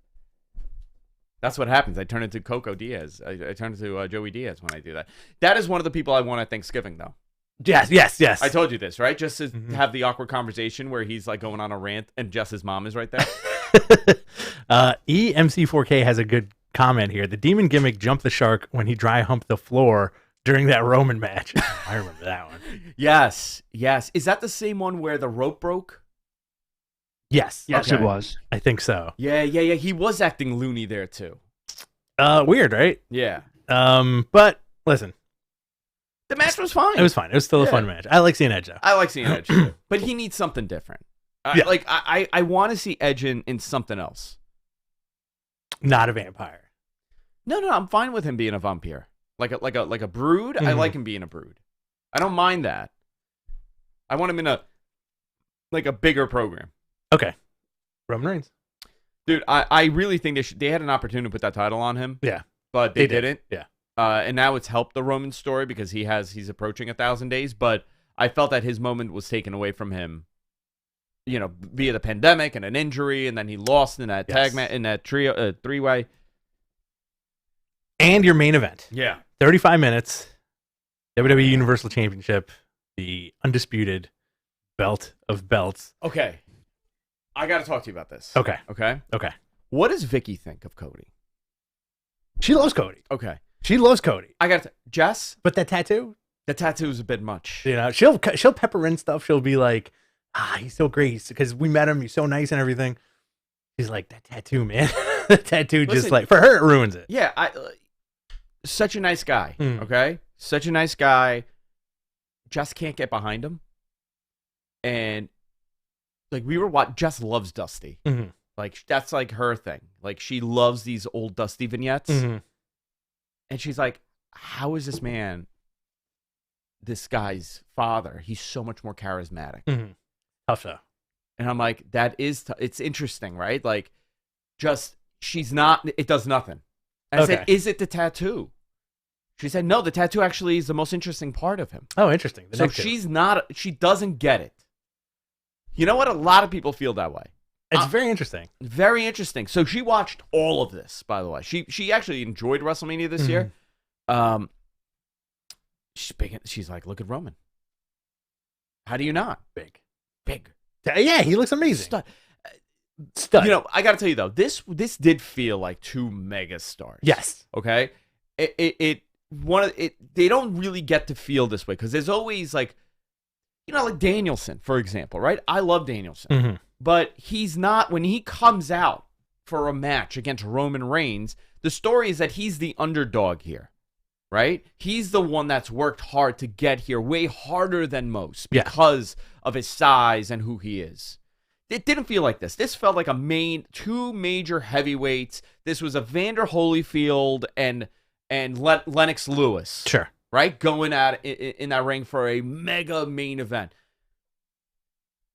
That's what happens. I turn into Coco Diaz. I turn into Joey Diaz when I do that. That is one of the people I want at Thanksgiving, though. Yes. I told you this, right? Just to have the awkward conversation where he's like going on a rant and Jess's mom is right there. EMC4K has a good comment here. The demon gimmick jumped the shark when he dry humped the floor during that Roman match. I remember that one. Yes. Is that the same one where the rope broke? Yes, it was. I think so. Yeah. He was acting loony there too. Weird, right? Yeah. But listen, the match was fine. It was fine. It was still a fun match. I like seeing Edge though. I like seeing Edge too. But he needs something different. I want to see Edge in something else. Not a vampire. No, I'm fine with him being a vampire. Like a brood. I like him being a brood. I don't mind that. I want him in a bigger program. Okay. Roman Reigns. Dude, I really think they had an opportunity to put that title on him. Yeah. But they didn't. Yeah. And now it's helped the Roman story because he's approaching 1,000 days. But I felt that his moment was taken away from him, via the pandemic and an injury, and then he lost in that tag match, in that three-way. And your main event. Yeah. 35 minutes, WWE Universal Championship, the undisputed belt of belts. Okay. I got to talk to you about this. Okay. Okay? Okay. What does Vicky think of Cody? She loves Cody. Okay. She loves Cody. I got to... Jess? But that tattoo? The tattoo is a bit much. She'll pepper in stuff. She'll be like, he's so great because we met him. He's so nice and everything. She's like, that tattoo, man. The tattoo just like, for her, it ruins it. Yeah. Such a nice guy. Mm. Okay? Such a nice guy. Just can't get behind him. And like Jess loves Dusty. Mm-hmm. Like that's like her thing. Like she loves these old Dusty vignettes. Mm-hmm. And she's like, how is this man this guy's father? He's so much more charismatic. Mm-hmm. Tough though. And I'm like, that is it's interesting, right? Like just she's not it does nothing. And I said, is it the tattoo? She said, no, the tattoo actually is the most interesting part of him. Oh, interesting. So she doesn't get it. You know what? A lot of people feel that way. It's very interesting. Very interesting. So she watched all of this, by the way. She actually enjoyed WrestleMania this year. She's like, look at Roman. How do you not? Big. Yeah, he looks amazing. Stud. I got to tell you though, this did feel like two mega stars. Yes. Okay. They don't really get to feel this way because there's always like Danielson, for example, right? I love Danielson. Mm-hmm. But he's not, when he comes out for a match against Roman Reigns, the story is that he's the underdog here, right? He's the one that's worked hard to get here, way harder than most because of his size and who he is. It didn't feel like this. This felt like two major heavyweights. This was Evander Holyfield and Lennox Lewis. Sure. Right? Going at in that ring for a mega main event.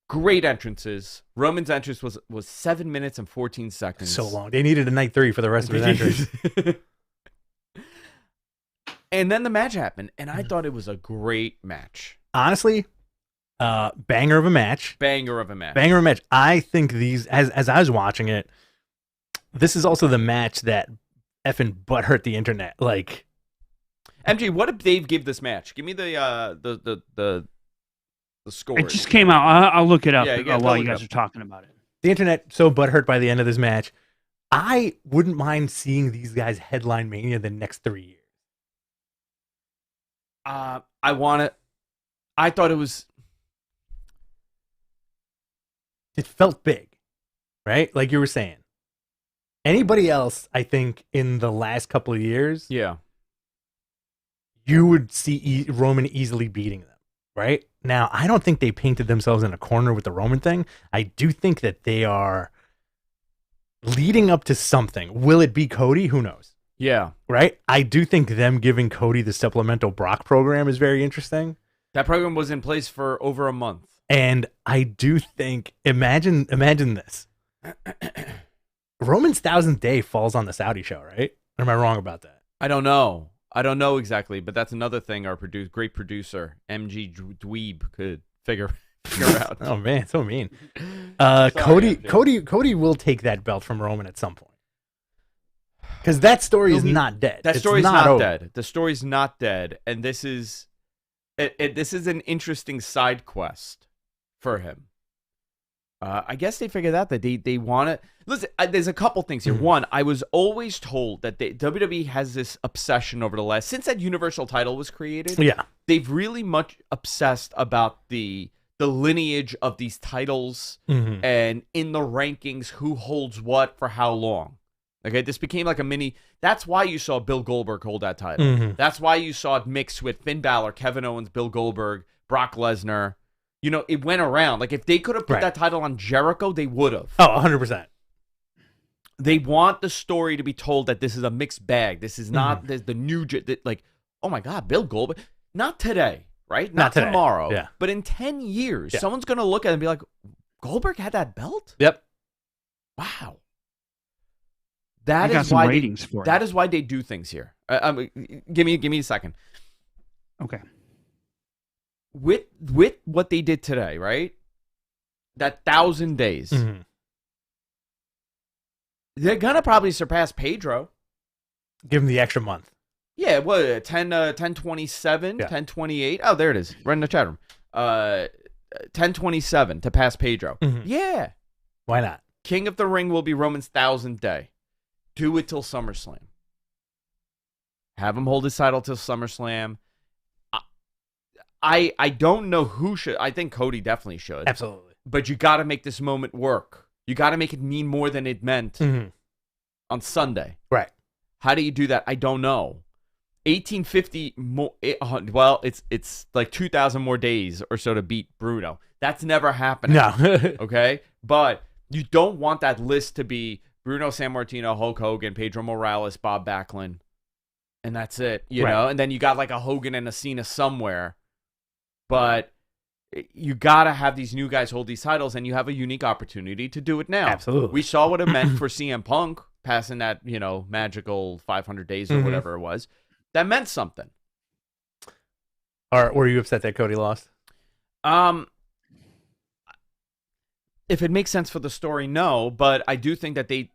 Great entrances. Roman's entrance was 7 minutes and 14 seconds. So long. They needed a night 3 for the rest of his entrance. And then the match happened, and I thought it was a great match. Honestly, banger of a match. I think these, as I was watching it, this is also the match that effing butthurt the internet. Like, MG, what did Dave give this match? Give me the score. It just came out. I'll look it up while you guys are talking about it. The internet so butthurt by the end of this match. I wouldn't mind seeing these guys headline Mania the next 3 years. I thought it was. It felt big, right? Like you were saying. Anybody else, I think, in the last couple of years, you would see Roman easily beating them, right? Now, I don't think they painted themselves in a corner with the Roman thing. I do think that they are leading up to something. Will it be Cody? Who knows? Yeah. Right? I do think them giving Cody the supplemental Brock program is very interesting. That program was in place for over a month. And I do think, imagine this. Roman's 1000th day falls on the Saudi show, right? Or am I wrong about that? I don't know exactly, but that's another thing our great producer, MG Dweeb, could figure out. Oh, man, so mean. Cody will take that belt from Roman at some point. Because that story is not dead. That story's not dead. The story's not dead, and this is an interesting side quest for him. I guess they figured out that they want to listen. There's a couple things here. One, I was always told that WWE has this obsession over the last since that Universal title was created. Yeah, they've really much obsessed about the lineage of these titles and in the rankings who holds what for how long. Okay, this became like a mini. That's why you saw Bill Goldberg hold that title. That's why you saw it mixed with Finn Balor, Kevin Owens, Bill Goldberg, Brock Lesnar. It went around. Like, if they could have put that title on Jericho, they would have. Oh, 100%. They want the story to be told that this is a mixed bag. This is not the new, like, oh my God, Bill Goldberg. Not today, right? Not today. Tomorrow. Yeah. But in 10 years, someone's going to look at it and be like, Goldberg had that belt? Yep. Wow. That is why ratings for that is why they do things here. Give me a second. Okay. with what they did today, right? That 1,000 days. Mhm. They're going to probably surpass Pedro. Give him the extra month. Yeah, what, 10:27, Yeah. 10:28. Oh, there it is. Right in the chat room. 10:27 to pass Pedro. Mhm. Yeah. Why not? King of the Ring will be Roman's 1,000th day. Do it till SummerSlam. Have him hold his title till SummerSlam. I don't know who should. I think Cody definitely should. Absolutely. But you got to make this moment work. You got to make it mean more than it meant Mhm. on Sunday. Right. How do you do that? I don't know. 1850 more. Well, it's like 2,000 more days or so to beat Bruno. That's never happening. No. Okay, but you don't want that list to be Bruno Sammartino, Hulk Hogan, Pedro Morales, Bob Backlund, and that's it. You Right. know, and then you got like a Hogan and a Cena somewhere. But you gotta have these new guys hold these titles, and you have a unique opportunity to do it now. Absolutely. We saw what it meant for CM Punk passing that, magical 500 days or Mhm. whatever it was. That meant something. Or were you upset that Cody lost? If it makes sense for the story, no. But I do think that the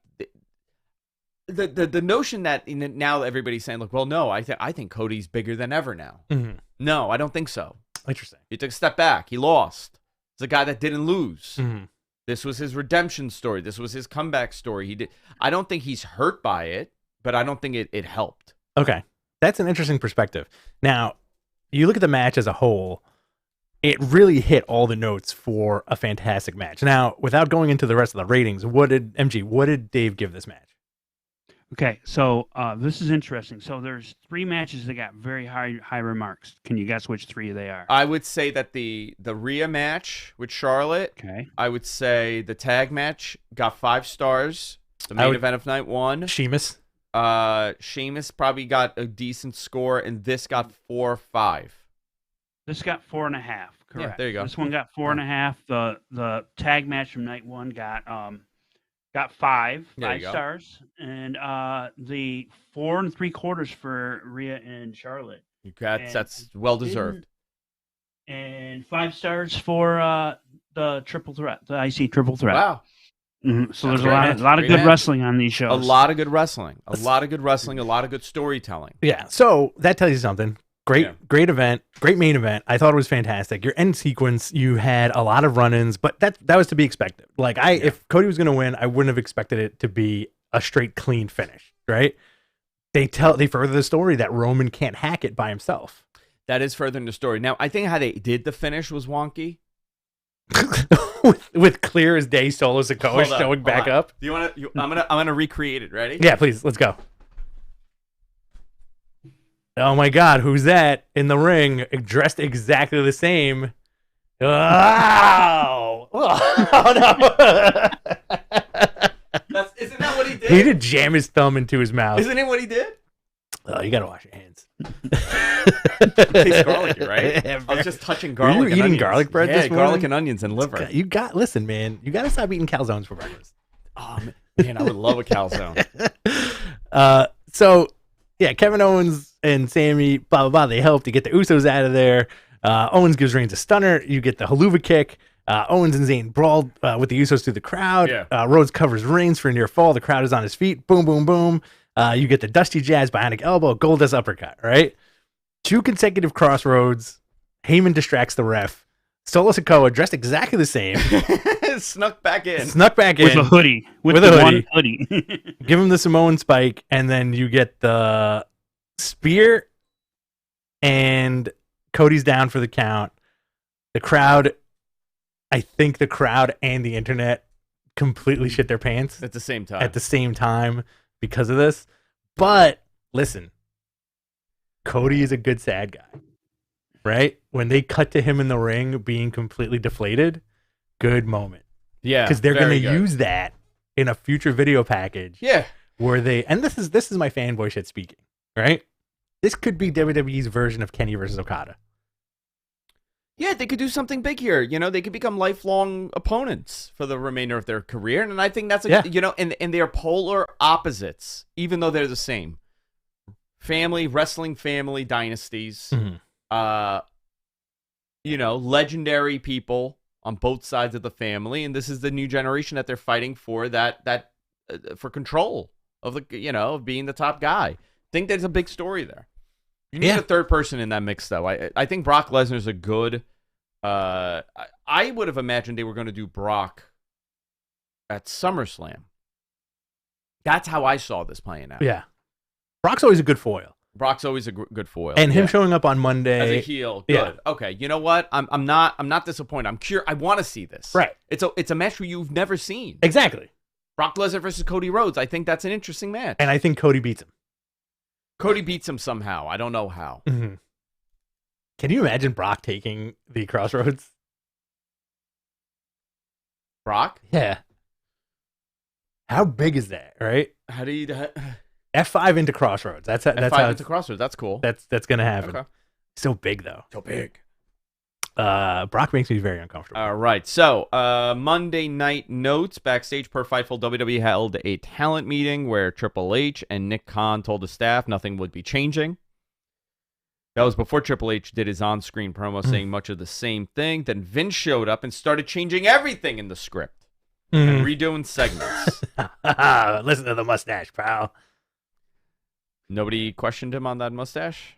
notion that now everybody's saying, look, well, no, I think Cody's bigger than ever now. Mhm. No, I don't think so. Interesting. He took a step back. He lost. It's a guy that didn't lose. Mhm. This was his redemption story. This was his comeback story. I don't think he's hurt by it, but I don't think it helped. Okay. That's an interesting perspective. Now, you look at the match as a whole, it really hit all the notes for a fantastic match. Now, without going into the rest of the ratings, what did Dave give this match? Okay, so this is interesting. So there's 3 matches that got very high remarks. Can you guess which 3 they are? I would say that the Rhea match with Charlotte, Okay. I would say the tag match got 5 stars. The main event of night 1. Sheamus. Sheamus probably got a decent score, and this got 4 or 5. This got 4.5. Correct. Yeah, there you go. This one got 4.5. The tag match from night 1 got 5 There you go. stars, and the 4 3/4 for Rhea and Charlotte, That's well deserved. and 5 stars for the triple threat, the IC triple threat. Wow. Mhm. So That's there's great a lot of match. good Great wrestling on these shows. A lot of good wrestling. A lot of good wrestling. A lot of good storytelling. Yeah. So that tells you something. Great, Yeah. great event. Great main event. I thought it was fantastic. Your end sequence, you had a lot of run-ins, but that was to be expected. Like if Cody was going to win, I wouldn't have expected it to be a straight clean finish, right? They further the story that Roman can't hack it by himself. That is further in the story. Now, I think how they did the finish was wonky. with clear as day Solo Sikoa Hold on, showing hold back on. up. Do you want to? I'm gonna recreate it. Ready? Yeah, please, let's go. Oh my God, who's that in the ring, dressed exactly the same? Wow! Oh no! Isn't that what he did? He did jam his thumb into his mouth. Isn't it what he did? Oh, you gotta wash your hands. It tastes garlicky, right? I was just touching garlic. Were you and eating onions. garlic bread Yeah, this garlic morning? and onions and liver. Listen, man, you gotta stop eating calzones for breakfast. Oh man, I would love a calzone. So yeah, Kevin Owens and Sammy, blah blah blah. They help to get the Usos out of there. Owens gives Reigns a stunner. You get the haluva kick. Owens and Zayn brawl with the Usos through the crowd. Yeah. Rhodes covers Reigns for a near fall. The crowd is on his feet. Boom, boom, boom. You get the Dusty Jazz, bionic elbow, Goldust uppercut. Right. 2 consecutive crossroads. Heyman distracts the ref. Solo Sikoa, dressed exactly the same, Snuck back in. with a hoodie, with With the a one hoodie. Give him the Samoan spike, and then you get the spear, and Cody's down for the count. The crowd, I think the crowd and the internet completely shit their pants At the same time. at the same time because of this. But listen, Cody is a good sad guy, right? When they cut to him in the ring being completely deflated, good moment. Yeah. Because they're going very to good. use that in a future video package. Yeah. Where they, and this is my fanboy shit speaking, right? This could be WWE's version of Kenny versus Okada. Yeah, they could do something big here. You know, they could become lifelong opponents for the remainder of their career. And I think that's, and they're polar opposites, even though they're the same. Wrestling family dynasties. Mhm. legendary people on both sides of the family, and this is the new generation that they're fighting for for control of of being the top guy. I think there's a big story there. You need a third person in that mix, though. I think Brock Lesnar's a good. I would have imagined they were going to do Brock at SummerSlam. That's how I saw this playing out. Yeah, Brock's always a good foil. Brock's always a good foil, and him showing up on Monday as a heel. Good. Yeah. Okay. You know what? I'm not disappointed. I'm curious. I want to see this. Right. It's a match you've never seen. Exactly. Brock Lesnar versus Cody Rhodes. I think that's an interesting match. And I think Cody beats him. Cody beats him somehow. I don't know how. Mm-hmm. Can you imagine Brock taking the Crossroads? Brock? Yeah. How big is that, right? How do you F5 into Crossroads? That's how into Crossroads. That's cool. That's gonna happen. Okay. So big though. So big. Brock makes me very uncomfortable. All right. So Monday night notes backstage per Fightful. WWE held a talent meeting where Triple H and Nick Khan told the staff nothing would be changing. That was before Triple H did his on-screen promo saying much of the same thing. Then Vince showed up and started changing everything in the script and redoing segments. Listen to the mustache, pal. Nobody questioned him on that mustache?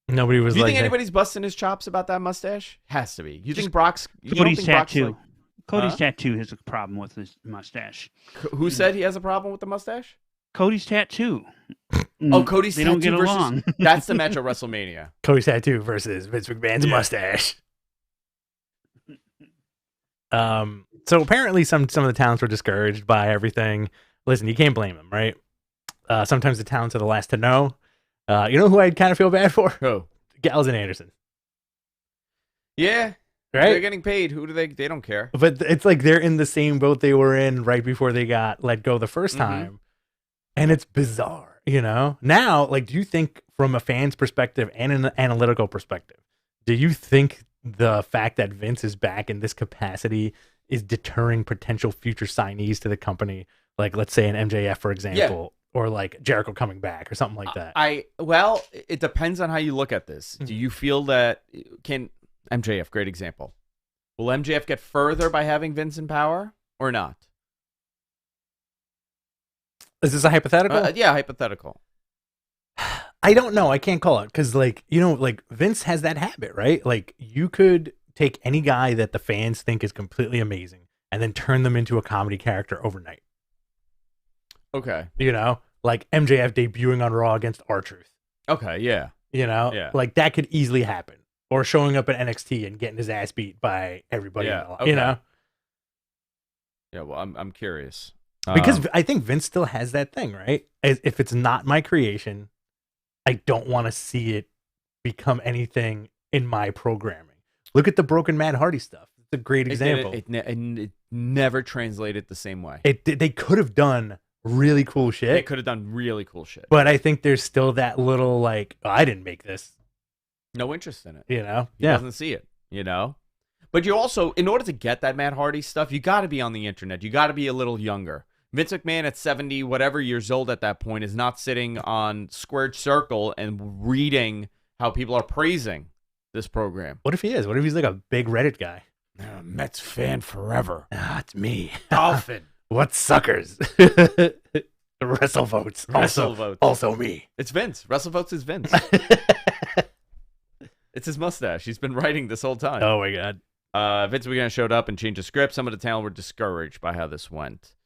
Nobody was Do you like... think anybody's busting his chops about that mustache? Has to be. You think Brock's... Cody's tattoo. Cody's tattoo has a problem with his mustache. Who said he has a problem with the mustache? Cody's tattoo. Oh, Cody's they tattoo don't get versus... along. That's the match at WrestleMania. Cody's tattoo versus Vince McMahon's mustache. So apparently some of the talents were discouraged by everything. Listen, you can't blame them, right? Sometimes the talents are the last to know. You know who I'd kind of feel bad for? Who? Gallows and Anderson. Yeah. Right? They're getting paid. Who do they don't care. But it's like they're in the same boat they were in right before they got let go the first time. And it's bizarre, Now, do you think from a fan's perspective and an analytical perspective, do you think the fact that Vince is back in this capacity is deterring potential future signees to the company? Like, let's say an MJF, for example, or like Jericho coming back or something like that. Well, it depends on how you look at this. Do you feel that MJF, great example. Will MJF get further by having Vince in power or not? Is this a hypothetical? Yeah, hypothetical. I don't know. I can't call it because, Vince has that habit, right? Like, you could take any guy that the fans think is completely amazing and then turn them into a comedy character overnight. Okay. Like MJF debuting on Raw against R-Truth. Okay, yeah. Yeah. Like, that could easily happen. Or showing up at NXT and getting his ass beat by everybody. Yeah, Yeah, well, I'm curious. Because I think Vince still has that thing, right? If it's not my creation, I don't want to see it become anything in my programming. Look at the broken Matt Hardy stuff. It's a great example. It never translated the same way. They could have done really cool shit. They could have done really cool shit. But I think there's still that little I didn't make this. No interest in it. He doesn't see it, But you also, in order to get that Matt Hardy stuff, you got to be on the internet. You got to be a little younger. Vince McMahon at 70, whatever years old at that point, is not sitting on Squared Circle and reading how people are praising this program. What if he is? What if he's like a big Reddit guy? Mets fan forever. It's me. Dolphin. What suckers? The WrestleVotes. WrestleVotes. Also me. It's Vince. WrestleVotes is Vince. It's his mustache. He's been writing this whole time. Oh, my God. Vince McMahon showed up and changed the script. Some of the talent were discouraged by how this went.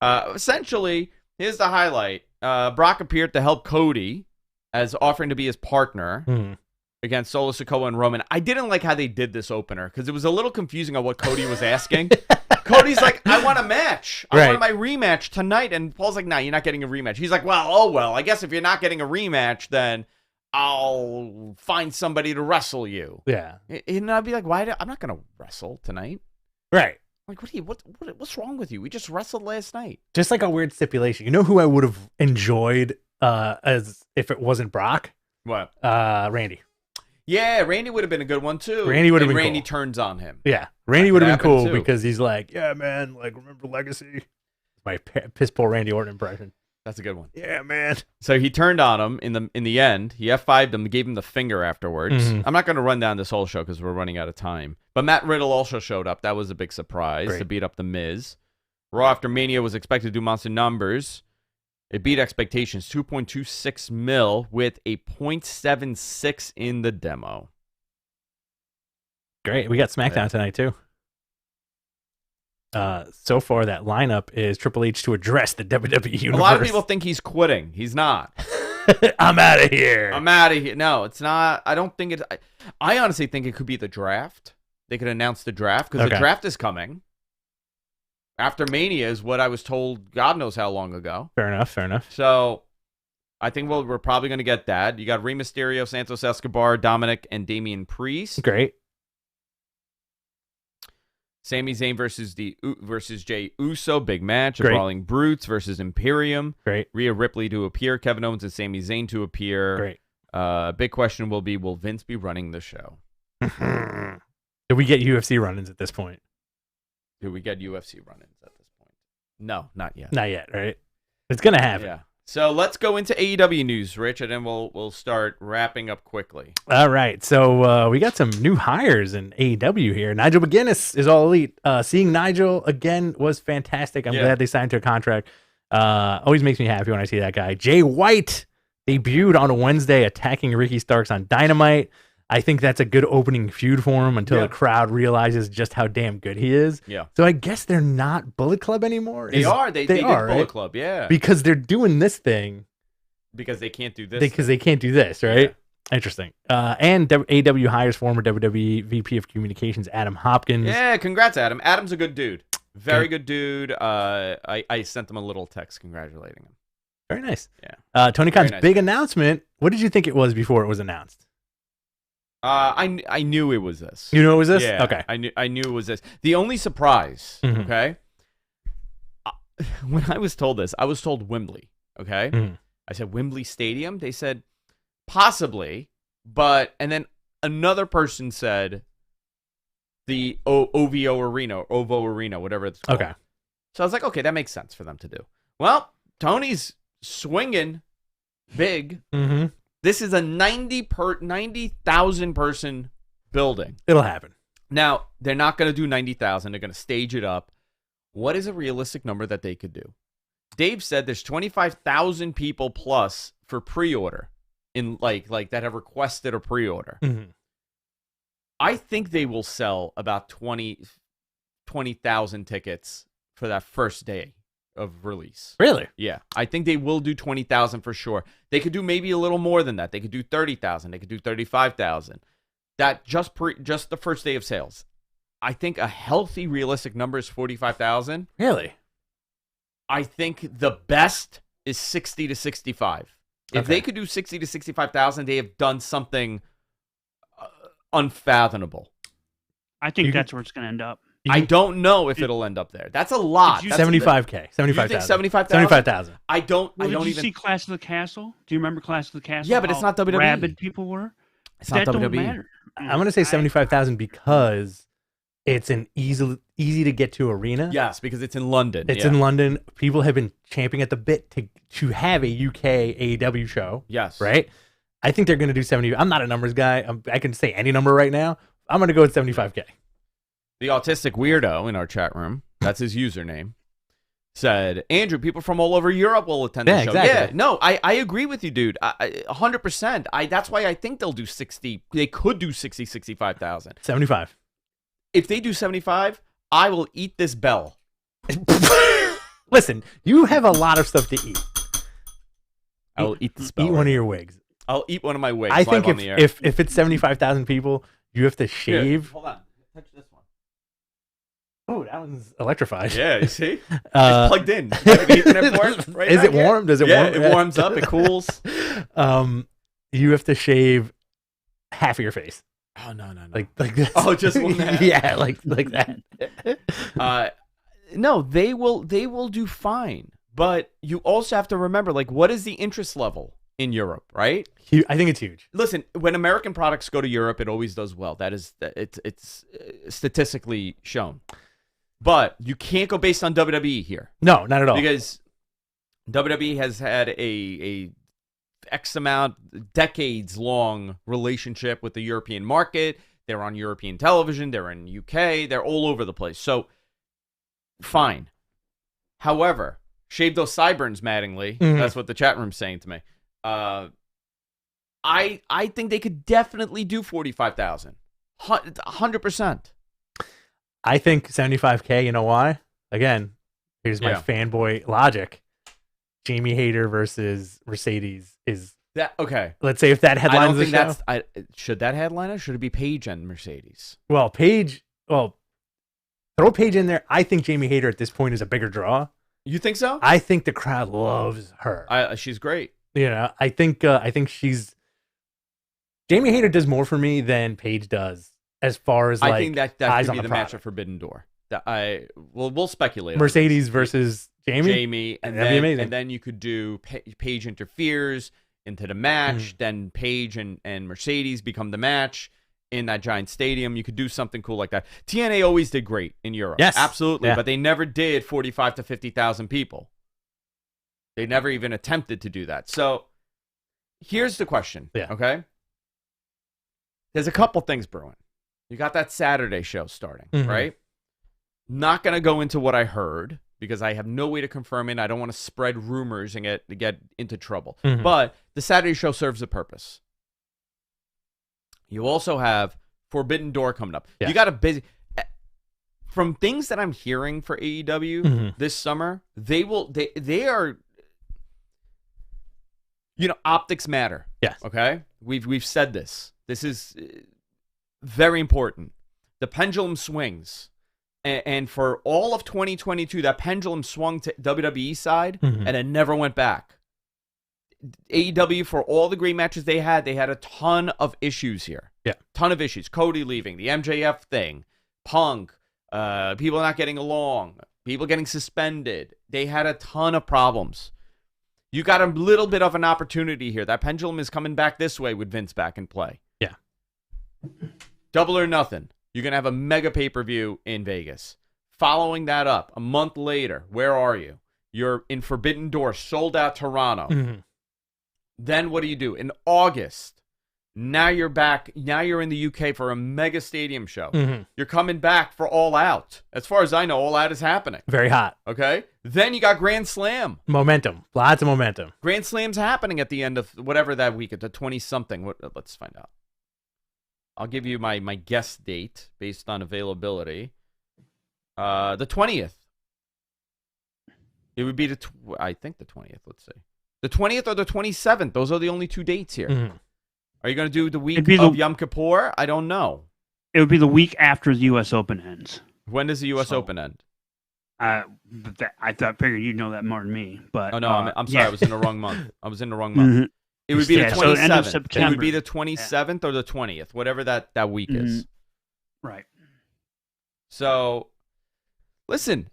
Essentially, here's the highlight. Brock appeared to help Cody as offering to be his partner against Solo Sikoa and Roman. I didn't like how they did this opener because it was a little confusing on what Cody was asking. Cody's like, I want a match. I want my rematch tonight. And Paul's like, nah, you're not getting a rematch. He's like, well, I guess if you're not getting a rematch, then I'll find somebody to wrestle you. Yeah. And I'd be like, I'm not going to wrestle tonight. Right. Like, what's wrong with you? We just wrestled last night. Just like a weird stipulation. You know who I would have enjoyed as if it wasn't Brock? What? Randy. Yeah, Randy would have been a good one too. Randy would have been Randy cool. turns on him. Yeah, Randy would have been cool too. because he's like, yeah, man, like remember Legacy? My piss poor Randy Orton impression. That's a good one. Yeah, man. So he turned on him in the end. He F5'd him, gave him the finger afterwards. Mhm. I'm not going to run down this whole show because we're running out of time. But Matt Riddle also showed up. That was a big surprise to beat up The Miz. Raw after Mania was expected to do monster numbers. It beat expectations, 2.26 mil with a 0.76 in the demo. Great. We got SmackDown tonight, too. So far, that lineup is Triple H to address the WWE universe. A lot of people think he's quitting. He's not. I'm out of here. I'm out of here. No, it's not. I don't think it. I honestly think it could be the draft. They could announce the draft because the draft is coming. After Mania is what I was told God knows how long ago. Fair enough. So I think we're probably going to get that. You got Rey Mysterio, Santos Escobar, Dominic, and Damian Priest. Great. Sami Zayn versus Jey Uso, big match. Great. Brawling Brutes versus Imperium. Great. Rhea Ripley to appear. Kevin Owens and Sami Zayn to appear. Great. Big question will be, will Vince be running the show? Do we get UFC run-ins at this point? Do we get UFC run-ins at this point? No, not yet. Not yet, right? It's going to happen. Yeah. So let's go into AEW news, Rich, and then we'll start wrapping up quickly. All right. So we got some new hires in AEW here. Nigel McGuinness is all elite. Seeing Nigel again was fantastic. I'm glad they signed to a contract. Always makes me happy when I see that guy. Jay White debuted on a Wednesday attacking Ricky Starks on Dynamite. I think that's a good opening feud for him until the crowd realizes just how damn good he is. Yeah. So I guess they're not Bullet Club anymore. They are. They did are, Bullet right? Club, yeah. Because they're doing this thing. Because they can't do this. Because they can't do this, right? Yeah. Interesting. And AEW hires former WWE VP of Communications Adam Hopkins. Yeah, congrats, Adam. Adam's a good dude. Very good dude. I sent him a little text congratulating him. Very nice. Yeah. Tony Khan's big announcement. What did you think it was before it was announced? I knew it was this. You knew it was this? Yeah, Okay. I knew it was this. The only surprise, okay, when I was told this, I was told Wembley, okay? I said Wembley Stadium. They said possibly, and then another person said the OVO Arena, whatever it's called. Okay. So I was like, okay, that makes sense for them to do. Well, Tony's swinging big. Mm-hmm. This is a 90,000 person building. It'll happen. Now, they're not going to do 90,000. They're going to stage it up. What is a realistic number that they could do? Dave said there's 25,000 people plus for pre-order in like that have requested a pre-order. Mm-hmm. I think they will sell about 20,000 tickets for that first day of release. Really? Yeah. I think they will do 20,000 for sure. They could do maybe a little more than that. They could do 30,000. They could do 35,000. That just the first day of sales. I think a healthy, realistic number is 45,000. Really? I think the best is 60 to 65. If they could do 60 to 65,000, they have done something unfathomable. I think that's where it's going to end up. I don't know if it'll end up there. That's a lot. That's 75K. 75,000. You think 75,000? 75,000. I don't Did you even see Clash of the Castle? Do you remember Clash of the Castle? Yeah, but it's not WWE. Rabid people were. It's not that WWE. Don't matter. I'm going to say 75,000 because it's an easy to get to arena. Yes, because it's in London. It's in London. People have been champing at the bit to have a UK AEW show. Yes. Right? I think they're going to do 70. I'm not a numbers guy. I can say any number right now. I'm going to go with 75K. The autistic weirdo in our chat room, that's his username, said, Andrew, people from all over Europe will attend the show. Exactly. Yeah, no, I agree with you, dude. 100%. That's why I think they'll do 60. They could do 60, 65,000. 75. If they do 75, I will eat this bell. Listen, you have a lot of stuff to eat. I will eat this bell. Eat one of your wigs. I'll eat one of my wigs. I think on the air. if it's 75,000 people, you have to shave. Here, hold on. Touch this one. Oh, that one's electrified. Yeah, you see? It's plugged in. Like the Ethernet port right Is back it here. warm? Does it yeah, warm? it warms up. It cools. You have to shave half of your face. Oh, no. Like this. Oh, just one half? Yeah, like that. No, they will do fine. But you also have to remember, like, what is the interest level in Europe, right? I think it's huge. Listen, when American products go to Europe, it always does well. It's statistically shown. But you can't go based on WWE here. No, not at all. Because WWE has had a X amount, decades long relationship with the European market. They're on European television. They're in UK. They're all over the place. So, fine. However, shave those sideburns, Mattingly. That's what the chat room's saying to me. I think they could definitely do 45,000. 100%. I think 75K. You know why? Again, here's my fanboy logic. Jamie Hayter versus Mercedes is that okay? Let's say if that headlines the show. Should that headline it? Should it be Paige and Mercedes? Well, Paige. Well, throw Paige in there. I think Jamie Hayter at this point is a bigger draw. You think so? I think the crowd loves her. She's great. You know, I think she's. Jamie Hayter does more for me than Paige does, as far as I like think that eyes could on be the match product. at Forbidden Door. We'll speculate. Mercedes versus Jamie, and that'd be amazing. And then you could do Paige interferes into the match. Then Paige and Mercedes become the match in that giant stadium. You could do something cool like that. TNA always did great in Europe. Yes, absolutely, yeah. but they never did 45 to 50,000 people. They never even attempted to do that. So here's the question. Yeah. Okay. There's a couple things brewing. You got that Saturday show starting, right? Not going to go into what I heard because I have no way to confirm it. I don't want to spread rumors and get into trouble. But the Saturday show serves a purpose. You also have Forbidden Door coming up. Yeah. You got a busy... From things that I'm hearing for AEW this summer, they are... You know, optics matter. Yes. Okay? We've said this. This is very important. The pendulum swings. And for all of 2022, that pendulum swung to WWE side and it never went back. AEW, for all the great matches they had a ton of issues here. Yeah. Ton of issues. Cody leaving, the MJF thing, Punk, people not getting along, people getting suspended. They had a ton of problems. You got a little bit of an opportunity here. That pendulum is coming back this way with Vince back in play. Yeah. Double or nothing. You're going to have a mega pay-per-view in Vegas. Following that up, a month later, where are you? You're in Forbidden Door, sold out Toronto. Then what do you do? In August, now you're back. Now you're in the UK for a mega stadium show. You're coming back for All Out. As far as I know, All Out is happening. Very hot. Okay? Then you got Grand Slam. Momentum. Lots of momentum. Grand Slam's happening at the end of whatever that week, at the 20-something. Let's find out. I'll give you my guess date based on availability. The 20th. It would be I think the 20th. Let's see. The 20th or the 27th. Those are the only two dates here. Are you going to do the week of Yom Kippur? I don't know. It would be the week after the U.S. Open ends. When does the U.S. Open end? I figured you'd know that more than me. But oh no, I'm sorry. I was in the wrong month. It would be the 27th. So end of September. It would be the 27th or the 20th, whatever that week is. Right. So, listen,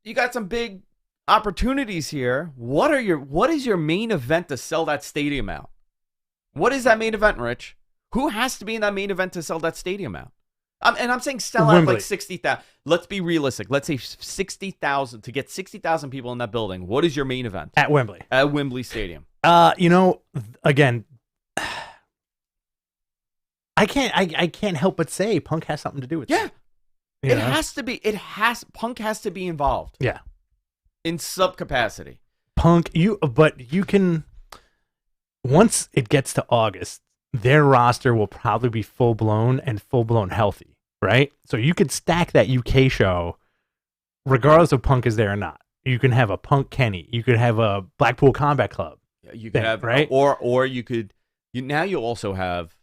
you got some big opportunities here. What is your main event to sell that stadium out? What is that main event, Rich? Who has to be in that main event to sell that stadium out? And I'm saying sell out like 60,000. Let's be realistic. Let's say 60,000 to get 60,000 people in that building. What is your main event? At Wembley. At Wembley Stadium. Again, I can't help but say Punk has something to do with it. It has to be. Punk has to be involved. Yeah. In sub capacity. Punk, but you can, once it gets to August, their roster will probably be full blown healthy, right? So you could stack that UK show regardless of Punk is there or not. You can have a Punk Kenny. You could have a Blackpool Combat Club. You could have, right? Or you could, now you also have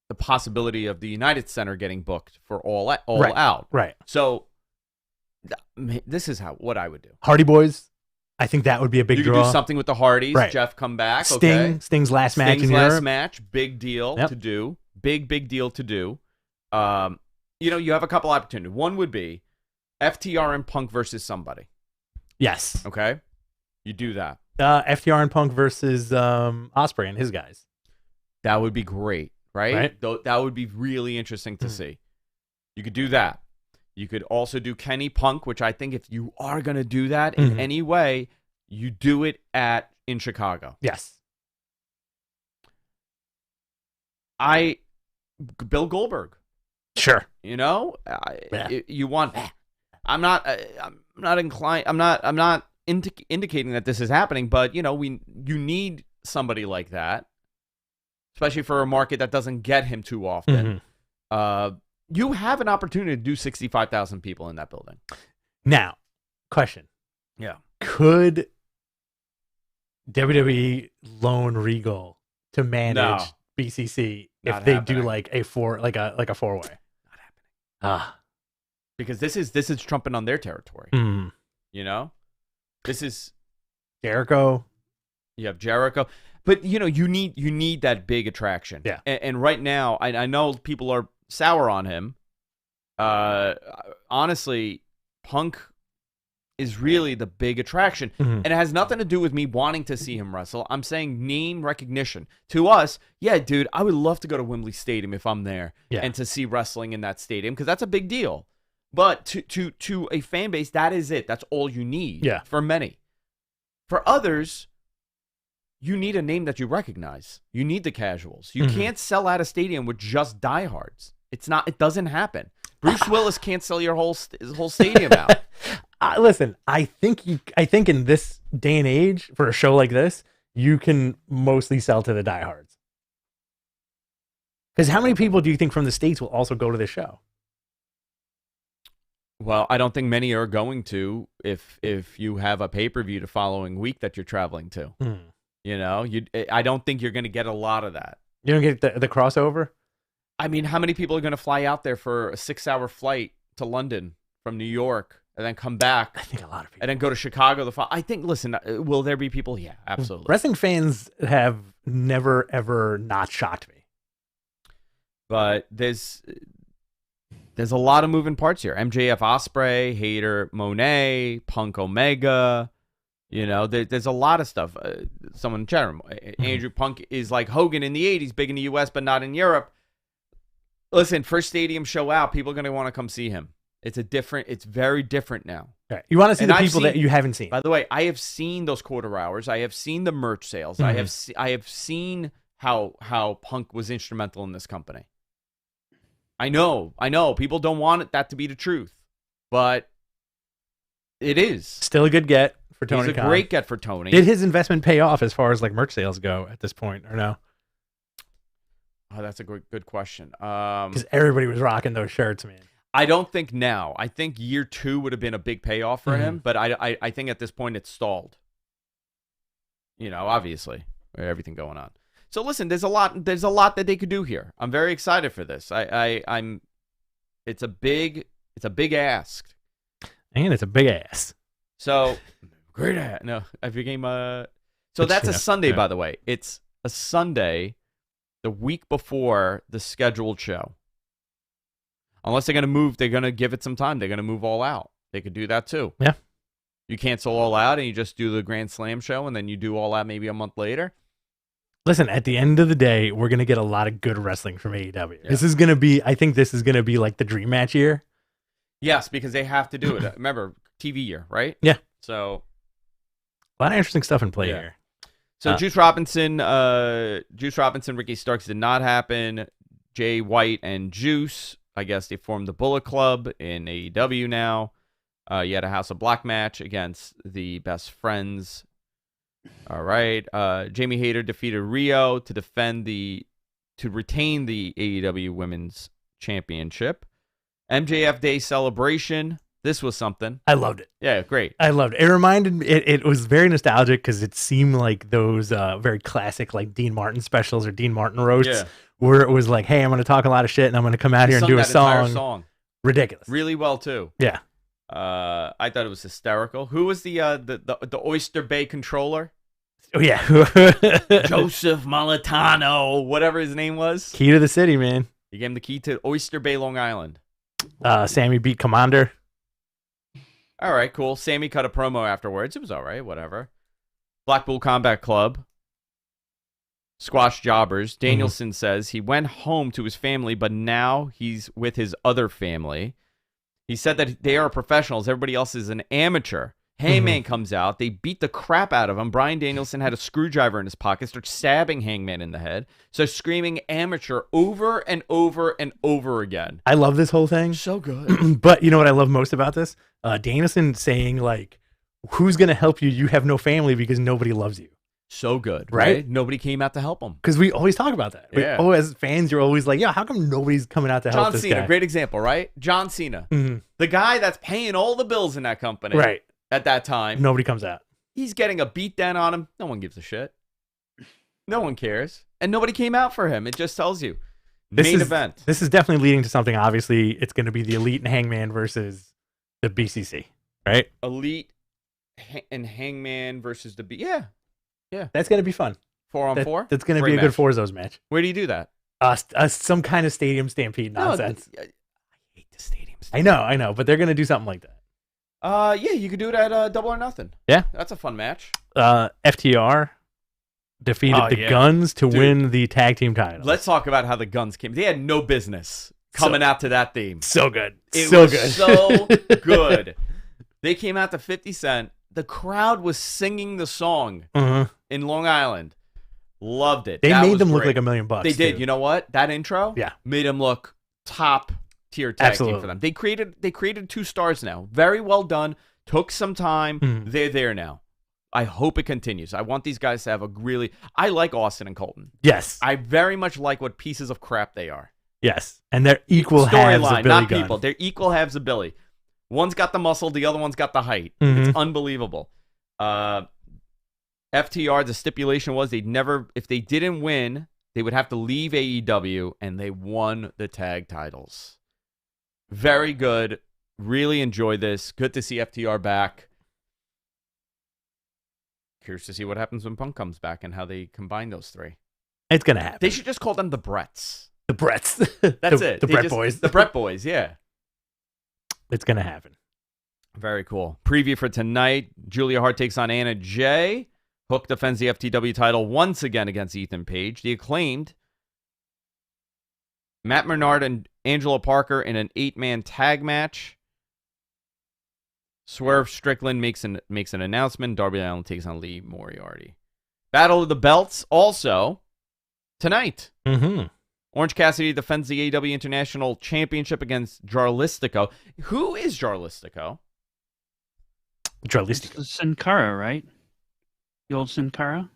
the possibility of the United Center getting booked for all out. Right. So this is what I would do. Hardy Boys. I think that would be a big draw. You could do something with the Hardys. Right. Jeff come back. Sting's last match in Europe. Last match. Big deal to do. Big deal to do. You have a couple opportunities. One would be FTR and Punk versus somebody. Yes. Okay. You do that. FTR and Punk versus Ospreay and his guys. That would be great, right? That would be really interesting to see. You could do that. You could also do Kenny Punk, which I think if you are going to do that in any way, You do it in Chicago. Yes. Bill Goldberg. Sure. You know, Yeah. you want. I'm not inclined. I'm not indicating that this is happening, but you need somebody like that, especially for a market that doesn't get him too often. You have an opportunity to do 65,000 people in that building. Now, question. Yeah. Could WWE loan Regal to manage BCC Not if they happening. do like a four-way? Not happening. Because this is trumping on their territory. You know, this is Jericho. You have Jericho, but you need that big attraction. Yeah. And right now, I know people are sour on him. Honestly, Punk is really the big attraction, and it has nothing to do with me wanting to see him wrestle. I'm saying name recognition to us. Yeah, dude, I would love to go to Wembley Stadium if I'm there and to see wrestling in that stadium because that's a big deal. But to a fan base, that is it. That's all you need. Yeah. For many. For others, you need a name that you recognize. You need the casuals. You can't sell out a stadium with just diehards. It doesn't happen. Bruce Willis can't sell your whole stadium out. Listen, I think in this day and age, for a show like this, you can mostly sell to the diehards. Because how many people do you think from the States will also go to this show? Well, I don't think many are going to if you have a pay-per-view the following week that you're traveling to. You know, I don't think you're going to get a lot of that. You don't get the crossover? I mean, how many people are going to fly out there for a 6-hour flight to London from New York and then come back? I think a lot of people. And then go to Chicago. Listen, will there be people? Yeah, absolutely. Wrestling fans have never, ever not shocked me. But there's a lot of moving parts here. MJF Ospreay, Hayter Monet, Punk Omega. You know, there's a lot of stuff. Someone in chat room, Andrew Punk is like Hogan in the 80s, big in the U.S., but not in Europe. Listen, first stadium show out, people are going to want to come see him. It's very different now. Okay. You want to see the people that you haven't seen. By the way, I have seen those quarter hours. I have seen the merch sales. I have seen how Punk was instrumental in this company. I know. People don't want that to be the truth, but it is. Still a good get for Tony He's a Khan. great get for Tony. Did his investment pay off as far as like merch sales go at this point, or no? Oh, that's a good question. Because everybody was rocking those shirts, man. I don't think now. I think year 2 would have been a big payoff for him, but I think at this point it's stalled. You know, obviously, with everything going on. So listen, there's a lot that they could do here. I'm very excited for this. It's a big ask. And it's a big ass. So great ass. No, I became so that's a Sunday, by the way. It's a Sunday the week before the scheduled show. Unless they're going to give it some time. They're going to move All Out. They could do that too. Yeah. You cancel All Out and you just do the Grand Slam show and then you do All Out maybe a month later. Listen, at the end of the day, we're going to get a lot of good wrestling from AEW. Yeah. I think this is going to be like the dream match year. Yes, because they have to do it. Remember, TV year, right? Yeah. So a lot of interesting stuff in play here. So Juice Robinson, Ricky Starks did not happen. Jay White and Juice, I guess they formed the Bullet Club in AEW now. You had a House of Black match against the Best Friends. All right. Jamie Hayter defeated Rio to retain the AEW Women's Championship. MJF Day celebration. This was something. I loved it. Yeah, great. I loved it. It reminded me, it was very nostalgic because it seemed like those very classic like Dean Martin specials or Dean Martin roasts where it was like, hey, I'm going to talk a lot of shit and I'm going to come out here and do a song. Ridiculous. Really well, too. Yeah. I thought it was hysterical. Who was the Oyster Bay controller? Oh, yeah. Joseph Molitano, whatever his name was. Key to the city, man. He gave him the key to Oyster Bay, Long Island. Sammy beat Commander. All right, cool. Sammy cut a promo afterwards. It was all right, whatever. Blackpool Combat Club. Squash Jobbers. Danielson says he went home to his family, but now he's with his other family. He said that they are professionals. Everybody else is an amateur. Hangman comes out. They beat the crap out of him. Bryan Danielson had a screwdriver in his pocket, starts stabbing Hangman in the head. So screaming amateur over and over and over again. I love this whole thing. So good. But you know what I love most about this? Danielson saying, like, who's going to help you? You have no family because nobody loves you. So good, Right? right? Nobody came out to help him. Because we always talk about that. Yeah. As fans, you're always like, yeah, how come nobody's coming out to help John this Cena, guy? great example, right? John Cena, the guy that's paying all the bills in that company Right. at that time. Nobody comes out. He's getting a beat down on him. No one gives a shit. No one cares. And nobody came out for him. It just tells you. Main event. This is definitely leading to something. Obviously, it's going to be the Elite and Hangman versus the BCC, right? Elite and Hangman versus the Yeah. That's going to be fun. 4-on-4? That's going to be Great a good match. Forzos match. Where do you do that? Some kind of stadium stampede nonsense. No, I hate the stadiums. I know, but they're going to do something like that. Yeah, you could do it at Double or Nothing. Yeah. That's a fun match. FTR defeated the Guns to win the tag team title. Let's talk about how the Guns came. They had no business coming out to that theme. So good. It so was good. so good. They came out to 50 Cent. The crowd was singing the song in Long Island. Loved it. They made them look like $1 million. They did. Too. You know what? That intro made them look top tier tag team for them. They created 2 stars now. Very well done. Took some time. They're there now. I hope it continues. I want these guys to have I like Austin and Colton. Yes. I very much like what pieces of crap they are. Yes. And they're equal halves of Billy not Gunn. people. They're equal halves of Billy. One's got the muscle, the other one's got the height. It's unbelievable. FTR, the stipulation was if they didn't win, they would have to leave AEW, and they won the tag titles. Very good. Really enjoy this. Good to see FTR back. Curious to see what happens when Punk comes back and how they combine those 3. It's going to happen. They should just call them the Bretts. The Bretts. That's it. The Brett Boys. The Brett Boys, yeah. It's going to happen. Very cool. Preview for tonight. Julia Hart takes on Anna Jay. Hook defends the FTW title once again against Ethan Page. The Acclaimed. Matt Menard and Angelo Parker in an 8-man tag match. Swerve Strickland makes an announcement. Darby Allin takes on Lee Moriarty. Battle of the Belts also tonight. Orange Cassidy defends the AEW International Championship against Jarlistico. Who is Jarlistico? Jarlistico. Sin Cara, right? The old Sin Cara?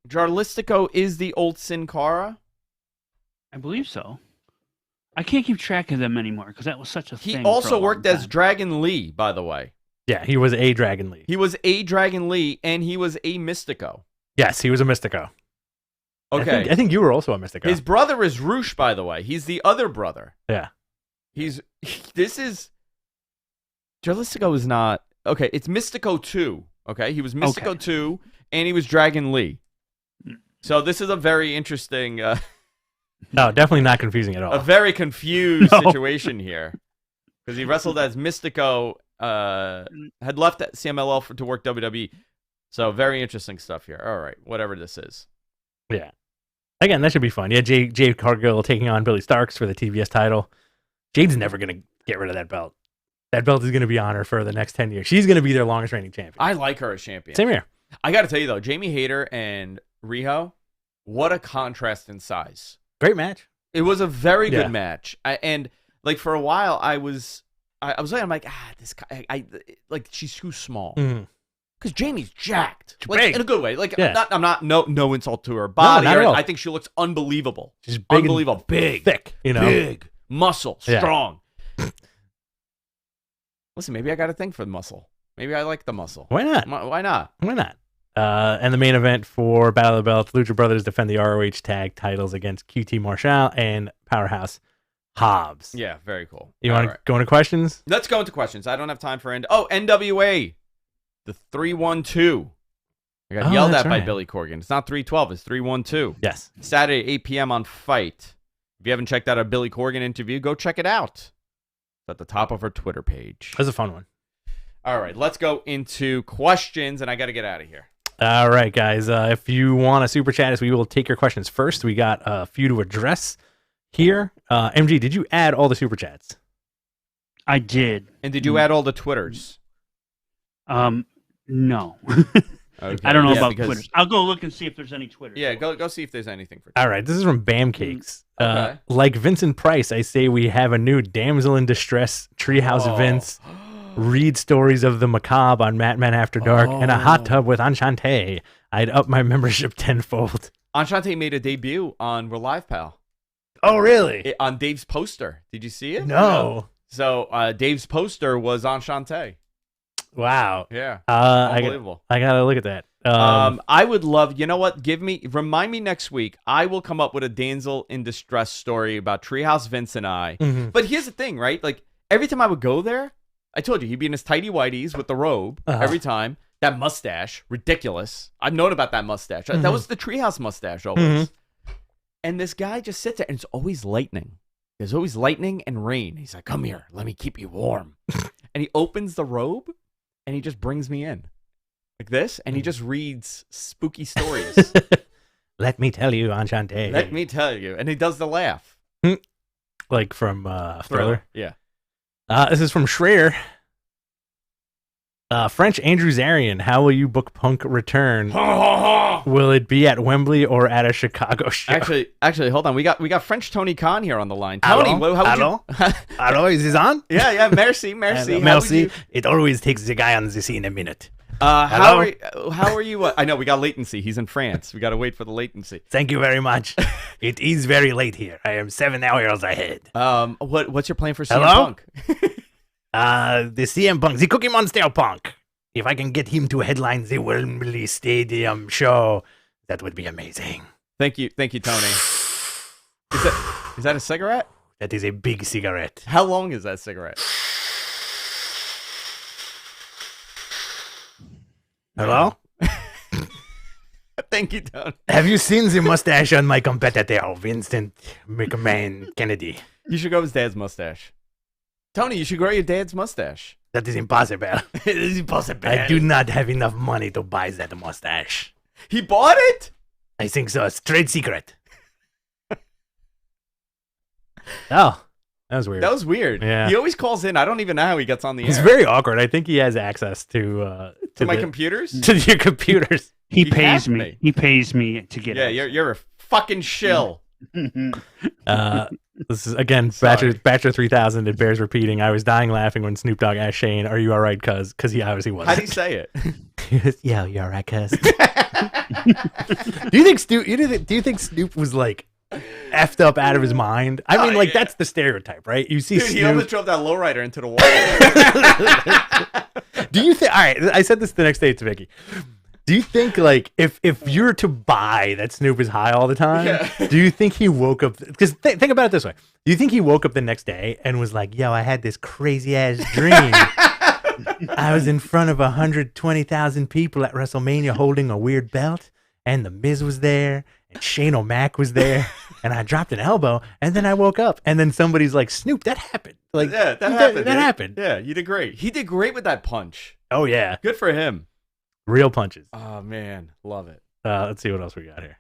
Jarlistico is the old Sin Cara? I believe so. I can't keep track of them anymore because that was such a thing. He also for a long worked as time. Dragon Lee, by the way. Yeah, he was a Dragon Lee. He was a Dragon Lee, and he was a Mystico. Yes, he was a Mystico. Okay. I think you were also a Mystico. His brother is Roosh, by the way. He's the other brother. Yeah. Jarlistico is not... Okay, it's Mystico 2. Okay, he was Mystico 2, and he was Dragon Lee. So this is a very interesting... No, definitely not confusing at all. A very confused situation here. Because he wrestled as Mystico, had left CMLL to work WWE. So very interesting stuff here. All right, whatever this is. Yeah. Again, that should be fun. Yeah, Jade Cargill taking on Billy Starks for the TBS title. Jade's never going to get rid of that belt. That belt is going to be on her for the next 10 years. She's going to be their longest reigning champion. I like her as champion. Same here. I got to tell you, though, Jamie Hayter and Riho, what a contrast in size. Great match. It was a very good match. And like for a while, I was like, I'm like, this guy, like she's too small. Because Jamie's jacked, like, big. in a good way. Like Yeah. I'm not no insult to her body. not at all. I think she looks unbelievable. She's big, unbelievable, big, thick. You know, big muscle, Yeah. strong. Listen, maybe I got a thing for the muscle. Maybe I like the muscle. Why not? Why not? Why not? And the main event for Battle of the Belts, Lucha Brothers defend the ROH tag titles against QT Marshall and Powerhouse Hobbs. Yeah, very cool. You want to go into questions? Let's go into questions. I don't have time for NWA, the 312. I got yelled at by Billy Corgan. It's not 312, it's 312. Yes. Saturday, 8 p.m. on Fight. If you haven't checked out a Billy Corgan interview, go check it out. It's at the top of her Twitter page. That was a fun one. All right, let's go into questions, and I got to get out of here. All right, guys. If you want to super chat us, we will take your questions first. We got a few to address here. MG, did you add all the super chats? I did. And did you add all the Twitters? No. Okay. I don't know Yeah, about because- Twitters. I'll go look and see if there's any Twitters. Yeah, go see if there's anything for. All right, this is from Bam Cakes. Okay. Like Vincent Price, I say we have a new damsel in distress, Treehouse Vince, read stories of the macabre on Matt Men After Dark, and a hot tub with Enchante. I'd up my membership tenfold. Enchante made a debut on We're Live, Pal. Oh, really? On Dave's poster. Did you see it? No. So Dave's poster was Enchante. Wow. Yeah. Unbelievable. I gotta look at that. I would love, you know what? Remind me next week. I will come up with a damsel in distress story about Treehouse Vince and I. Mhm. But here's the thing, right? Like every time I would go there, I told you he'd be in his tighty whities with the robe every time. That mustache, ridiculous. I've known about that mustache. That was the Treehouse mustache always. And this guy just sits there, and it's always lightning. There's always lightning and rain. He's like, "Come here, let me keep you warm." And he opens the robe, and he just brings me in. Like this, and he just reads spooky stories. Let me tell you, Enchante. Let me tell you. And he does the laugh. Like from Thriller. Yeah. This is from Schreier. French Andrew Zarian, how will you book Punk return? Will it be at Wembley or at a Chicago show? Actually, hold on. We got French Tony Khan here on the line. Tony, how would you... Hello, is this on? Yeah. Merci. Merci. It always takes the guy on the scene a minute. How are you? I know we got latency. He's in France. We got to wait for the latency. Thank you very much. It is very late here. I am 7 hours ahead. What's your plan for CM Hello? Punk? The CM Punk, the Cookie Monster Punk. If I can get him to headline the Wembley Stadium show, that would be amazing. Thank you, Tony. Is that a cigarette? That is a big cigarette. How long is that cigarette? Hello? Thank you, Tony. Have you seen the mustache on my competitor, Vincent McMahon Kennedy? You should grow his dad's mustache. Tony, you should grow your dad's mustache. That is impossible. It is impossible. I do not have enough money to buy that mustache. He bought it? I think so. It's trade secret. Oh, that was weird. That was weird. Yeah. He always calls in. I don't even know how he gets on the air. It's very awkward. I think he has access to my computers? To your computers. He He pays hacked me. me. He pays me to get Yeah, it. you're a fucking shill. This is again Sorry. Bachelor 3000. It bears repeating. I was dying laughing when Snoop Dogg asked Shane, "Are you all right?" Because he obviously wasn't. How do you say it? Yeah, you all right, cuz? Do you think Snoop was like effed up out of his mind? I mean, like that's the stereotype, right? You see Dude, he Snoop. almost drove that lowrider into the wall. Do you think? All right, I said this the next day to Vicky. Do you think, like, if you're to buy that Snoop is high all the time, do you think he woke up? Because think about it this way: do you think he woke up the next day and was like, "Yo, I had this crazy ass dream. I was in front of 120,000 people at WrestleMania holding a weird belt, and the Miz was there, and Shane O'Mac was there, and I dropped an elbow, and then I woke up, and then somebody's like, Snoop, that happened. Like, Yeah, that happened. That dude. happened. Yeah, you did great. He did great with that punch. Oh yeah, Good for him. real punches." Oh man, love it. Let's see what else we got here.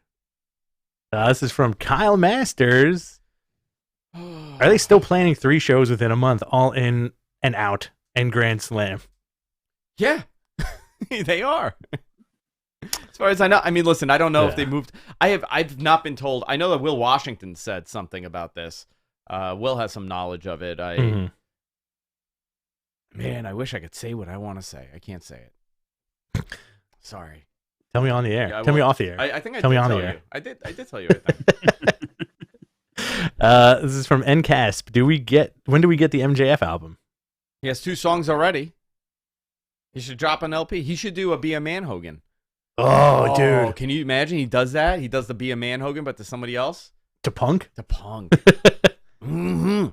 This is from Kyle Masters. Are they still planning 3 shows within a month, all in and out, and Grand Slam? Yeah, they are. As far as I know, I mean, listen, I don't know if they moved. I've not been told. I know that Will Washington said something about this. Will has some knowledge of it. Man, I wish I could say what I want to say. I can't say it. Sorry. Tell me on the air. Yeah, Tell me well, off the air. I think I Tell did me on tell the you. air. I did tell you. I think. This is from NCASP. When do we get the MJF album? He has 2 songs already. He should drop an LP. He should do a Be a Man Hogan. Oh, dude. Can you imagine? He does that. He does the Be a Man Hogan, but to somebody else. To Punk? To Punk. Mm-hmm.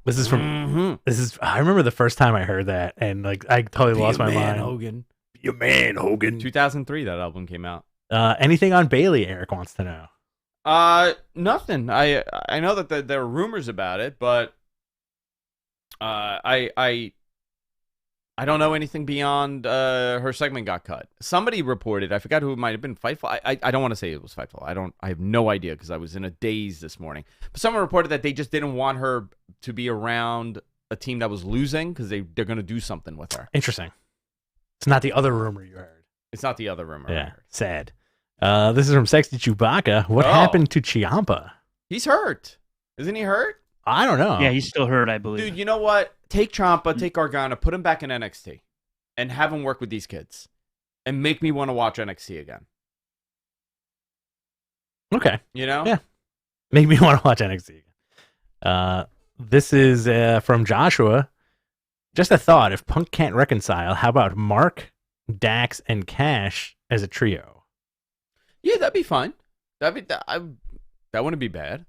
This is from. I remember the first time I heard that, and like I totally lost my mind. Hogan. Be a man, Hogan. 2003, that album came out. Anything on Bailey? Eric wants to know. Nothing. I know that there are rumors about it, but I don't know anything beyond her segment got cut. Somebody reported, I forgot who it might have been, Fightful. I don't want to say it was Fightful. I have no idea because I was in a daze this morning. But someone reported that they just didn't want her to be around a team that was losing because they're going to do something with her. Interesting. It's not the other rumor you heard. It's not the other rumor. I Yeah, heard. sad. This is from Sexy Chewbacca. What happened to Ciampa? He's hurt. Isn't he hurt? I don't know. Yeah, he's still hurt, I believe. Dude, you know what? Take Ciampa, take Gargano, put him back in NXT, and have him work with these kids, and make me want to watch NXT again. Okay. You know? Yeah. Make me want to watch NXT again. This is from Joshua. Just a thought. If Punk can't reconcile, how about Mark, Dax, and Cash as a trio? Yeah, that'd be fine. That wouldn't be bad.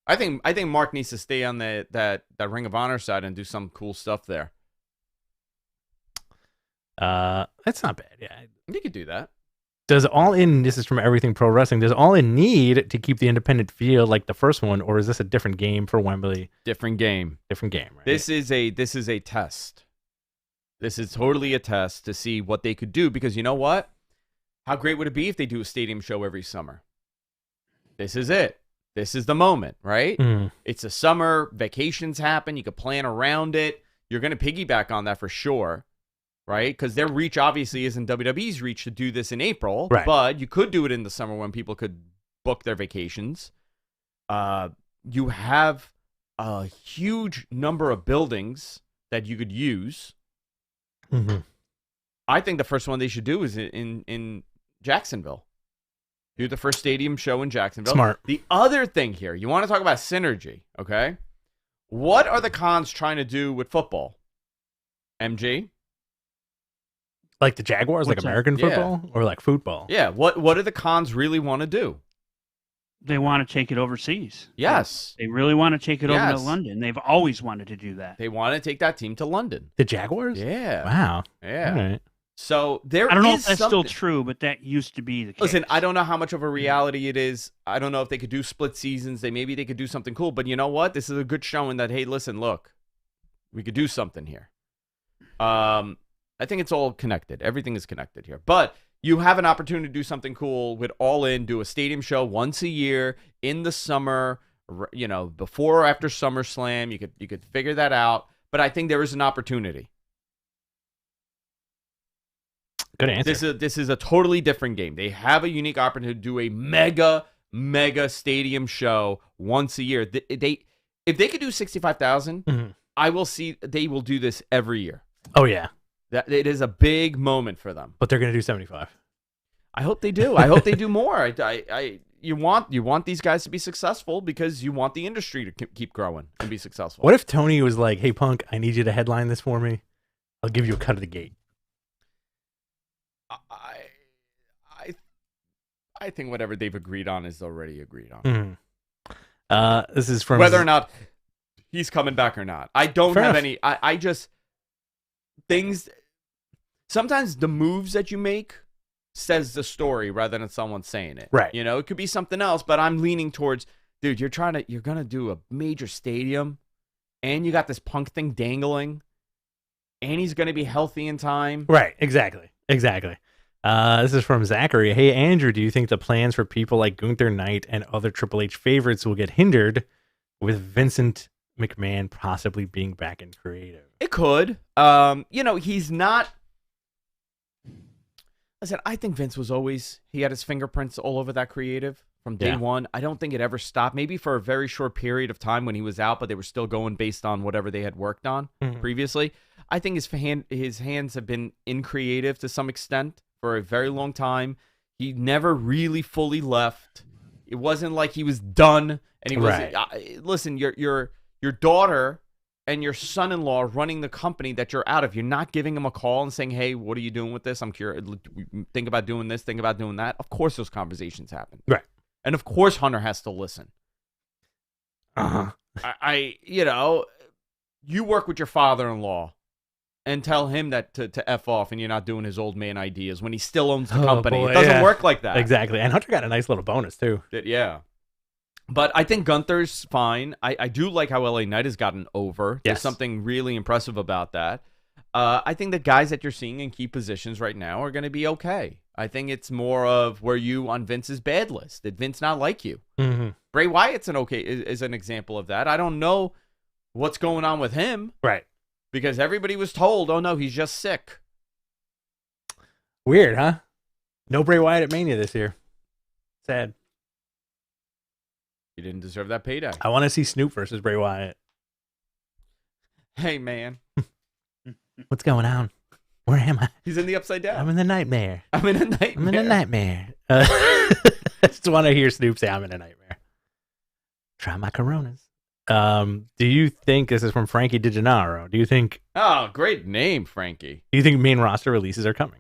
I think Mark needs to stay on that Ring of Honor side and do some cool stuff there. That's not bad. Yeah. You could do that. Does All In, this is from Everything Pro Wrestling, does All In need to keep the independent feel like the first one, or is this a different game for Wembley? Different game. Different game, right? This is a test. This is totally a test to see what they could do, because you know what? How great would it be if they do a stadium show every summer? This is it. This is the moment, right? Mm. It's a summer, vacations happen, you could plan around it. You're going to piggyback on that for sure, right? Because their reach obviously isn't WWE's reach to do this in April, right. But you could do it in the summer when people could book their vacations. You have a huge number of buildings that you could use. Mm-hmm. I think the first one they should do is in Jacksonville. Do the first stadium show in Jacksonville. Smart. The other thing here, you want to talk about synergy, okay? What are the cons trying to do with football? MG? Like the Jaguars, What's like that? American Yeah. football, or like football? Yeah, what do the cons really want to do? They want to take it overseas. Yes. They really want to take it over Yes. to London. They've always wanted to do that. They want to take that team to London. The Jaguars? Yeah. Wow. Yeah. All right. So there I don't know is if that's something. still true, but that used to be the case. Listen, I don't know how much of a reality it is. I don't know if they could do split seasons. Maybe they could do something cool. But you know what? This is a good showing that, hey, listen, look, we could do something here. I think it's all connected. Everything is connected here. But you have an opportunity to do something cool with All In, do a stadium show once a year in the summer, you know, before or after SummerSlam. You could figure that out. But I think there is an opportunity. Good answer. This is a totally different game. They have a unique opportunity to do a mega stadium show once a year. If they could do 65,000, Mhm. I will see they will do this every year. Oh, yeah. That it is a big moment for them. But they're going to do 75. I hope they do. I hope they do more. You want these guys to be successful because you want the industry to keep growing and be successful. What if Tony was like, hey, Punk, I need you to headline this for me? I'll give you a cut of the gate. I think whatever they've agreed on is already agreed on. Mm-hmm. This is from Whether or not he's coming back or not. I don't Fair have enough. any. I just things. Sometimes the moves that you make says the story rather than someone saying it. Right. You know, it could be something else, but I'm leaning towards, dude, you're gonna do a major stadium, and you got this Punk thing dangling, and he's gonna be healthy in time. Right. Exactly. This is from Zachary. Hey, Andrew, do you think the plans for people like Gunther Knight and other Triple H favorites will get hindered with Vincent McMahon possibly being back in creative? It could. He's not. Listen, I think Vince he had his fingerprints all over that creative from day one. I don't think it ever stopped. Maybe for a very short period of time when he was out, but they were still going based on whatever they had worked on previously. I think his hands have been in creative to some extent for a very long time. He never really fully left. It wasn't like he was done. And he was listen, your daughter and your son-in-law running the company that you're out of. You're not giving them a call and saying, "Hey, what are you doing with this? I'm curious. Think about doing this. Think about doing that." Of course, those conversations happen, right? And of course, Hunter has to listen. You work with your father-in-law and tell him that to F off and you're not doing his old man ideas when he still owns the company. Boy, it doesn't work like that. Exactly. And Hunter got a nice little bonus, too. Yeah. But I think Gunther's fine. I do like how LA Knight has gotten over. There's something really impressive about that. I think the guys that you're seeing in key positions right now are going to be okay. I think it's more of were you on Vince's bad list? Did Vince not like you? Mm-hmm. Bray Wyatt's is an example of that. I don't know what's going on with him. Right. Because everybody was told, oh, no, he's just sick. Weird, huh? No Bray Wyatt at Mania this year. Sad. He didn't deserve that payday. I want to see Snoop versus Bray Wyatt. Hey, man. What's going on? Where am I? He's in the Upside Down. I'm in the nightmare. I'm in a nightmare. I'm in a nightmare. I just want to hear Snoop say I'm in a nightmare. Try my Coronas. Do you think, this is from Frankie DiGennaro, do you think Oh, great name, Frankie. main roster releases are coming?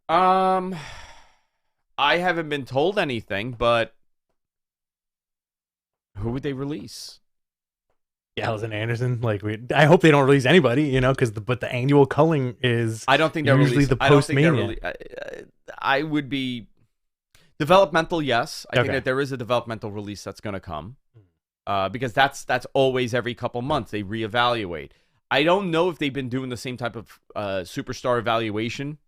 I haven't been told anything, but who would they release? Gallows and Anderson, I hope they don't release anybody, but the annual culling is I don't think they're usually releasing. the I don't think they're post-Mania. I would be developmental. Yes, I think Okay. that there is a developmental release that's going to come, because that's always every couple months they reevaluate. I don't know if they've been doing the same type of superstar evaluation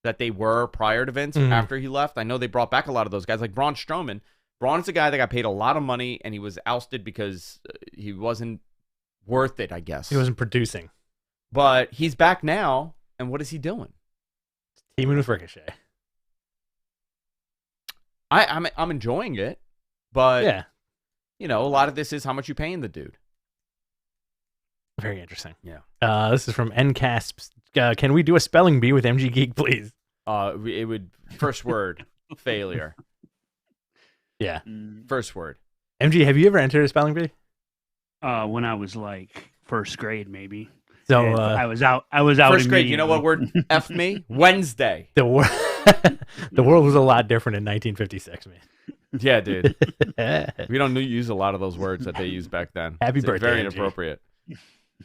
that they were prior to Vince after he left. I know they brought back a lot of those guys, like Braun Strowman. Braun's a guy that got paid a lot of money, and he was ousted because he wasn't worth it, I guess. He wasn't producing. But he's back now, and what is he doing? Teaming with Ricochet. I'm enjoying it, but Yeah. a lot of this is how much you paying the dude. Very interesting. Yeah. This is from NCASP. Can we do a spelling bee with MG Geek, please? It would first word failure. Yeah. First word. MG, have you ever entered a spelling bee? When I was like first grade, maybe. So And I was out. First grade. You know what word F me? Wednesday. the world, the world was a lot different in 1956, man. Yeah, dude. We don't use a lot of those words that they used back then. Happy It's birthday, Very MG. inappropriate.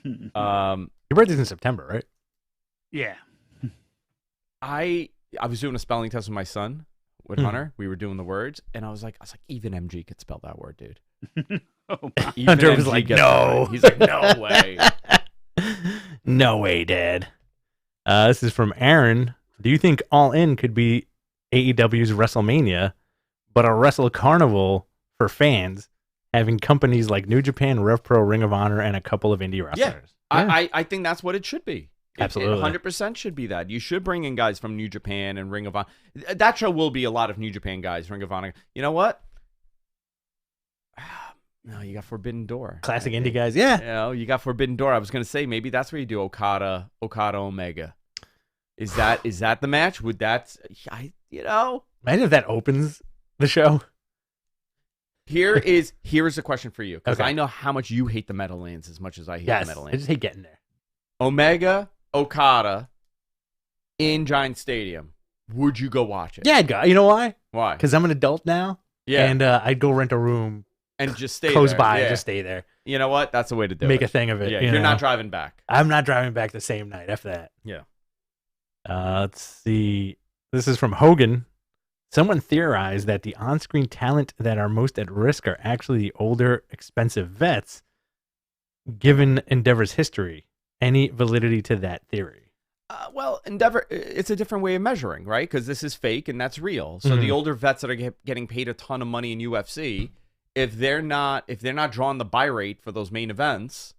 Your birthday's in September, right? Yeah. I was doing a spelling test with my son, with Hunter. We were doing the words, and I was like, even MG could spell that word, dude. Oh, my. Even Hunter was MG like, gets no. that word. He's like, no way. No way, Dad. This is from Aaron. Do you think All In could be AEW's WrestleMania, but a Wrestle Carnival for fans, having companies like New Japan, Rev Pro, Ring of Honor, and a couple of indie wrestlers? I think that's what it should be. Absolutely. 100% should be that. You should bring in guys from New Japan and Ring of Honor. That show will be a lot of New Japan guys, Ring of Honor. You know what? No, you got Forbidden Door. Classic indie guys, yeah. You got Forbidden Door. I was going to say, maybe that's where you do Okada Omega. Is that the match? Would that, Imagine if that opens the show. Here is a question for you, because Okay. I know how much you hate the Meadowlands as much as I hate the Yes, I Meadowlands. just hate getting there. Omega, Okada, in Giant Stadium. Would you go watch it? Yeah, I'd go. You know why? Why? Because I'm an adult now, Yeah, and I'd go rent a room and just stay close there. by Yeah. and just stay there. You know what? That's the way to do Make it. a thing of it. Yeah, you you're know? not driving back. I'm not driving back the same night after that. Yeah. Let's see. This is from Hogan. Someone theorized that the on-screen talent that are most at risk are actually the older, expensive vets, given Endeavor's history. Any validity to that theory? Well, Endeavor, it's a different way of measuring, right? Because this is fake and that's real. So the older vets that are getting paid a ton of money in UFC, if they're not drawing the buy rate for those main events,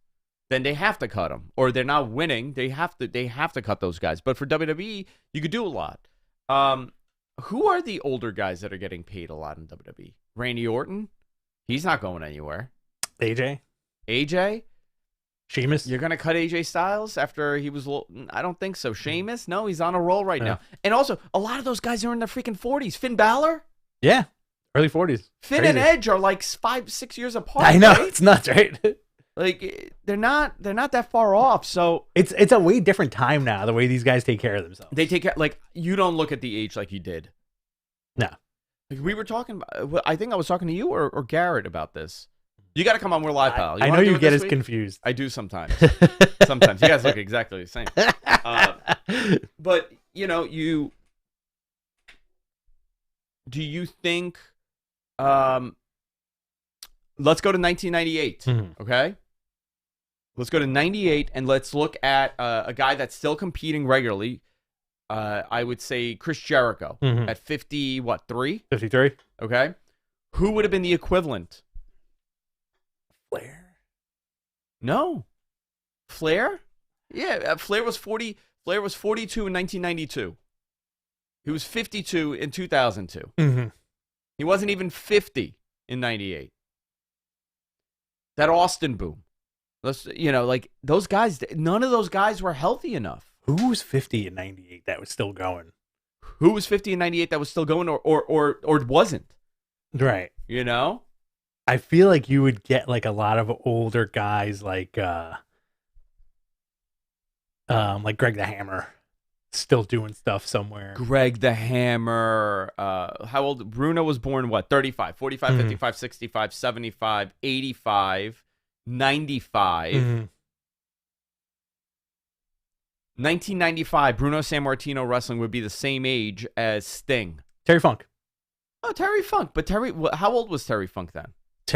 then they have to cut them. Or they're not winning, they have to cut those guys. But for WWE, you could do a lot. Who are the older guys that are getting paid a lot in WWE? Randy Orton? He's not going anywhere. AJ? AJ? Sheamus? You're going to cut AJ Styles after he was... I don't think so. Sheamus? No, he's on a roll right now. And also, a lot of those guys are in their freaking 40s. Finn Balor? Yeah. Early 40s. Finn Crazy. and Edge are like 5-6 years apart. I know. Right? It's nuts, right? Like, they're not that far off. So It's a way different time now, the way these guys take care of themselves. they take care... Like, you don't look at the age like you did. No. Like, we were talking about... I think I was talking to you or Garrett about this. You got to come on. We're live, pal. I know wanna do you it get this as week? confused. I do sometimes. Sometimes. You guys look exactly the same. But, do you think, let's go to 1998, okay? Let's go to 98, and let's look at a guy that's still competing regularly. I would say Chris Jericho at 3? 53? Okay? Who would have been the equivalent? Flair? No. Flair? Yeah, Flair was 40. Flair was 42 in 1992. He was 52 in 2002. Mm-hmm. He wasn't even 50 in 98. That Austin boom. Like those guys, none of those guys were healthy enough. Who was 50 in 98 that was still going? Who was 50 in 98 that was still going or wasn't? Right. You know? I feel like you would get like a lot of older guys like Greg the Hammer still doing stuff somewhere. Greg the Hammer. How old? Bruno was born, what, 35, 45, 55, 65, 75, 85, 95. 1995, Bruno Sammartino wrestling would be the same age as Sting. Terry Funk. Oh, Terry Funk. But how old was Terry Funk then?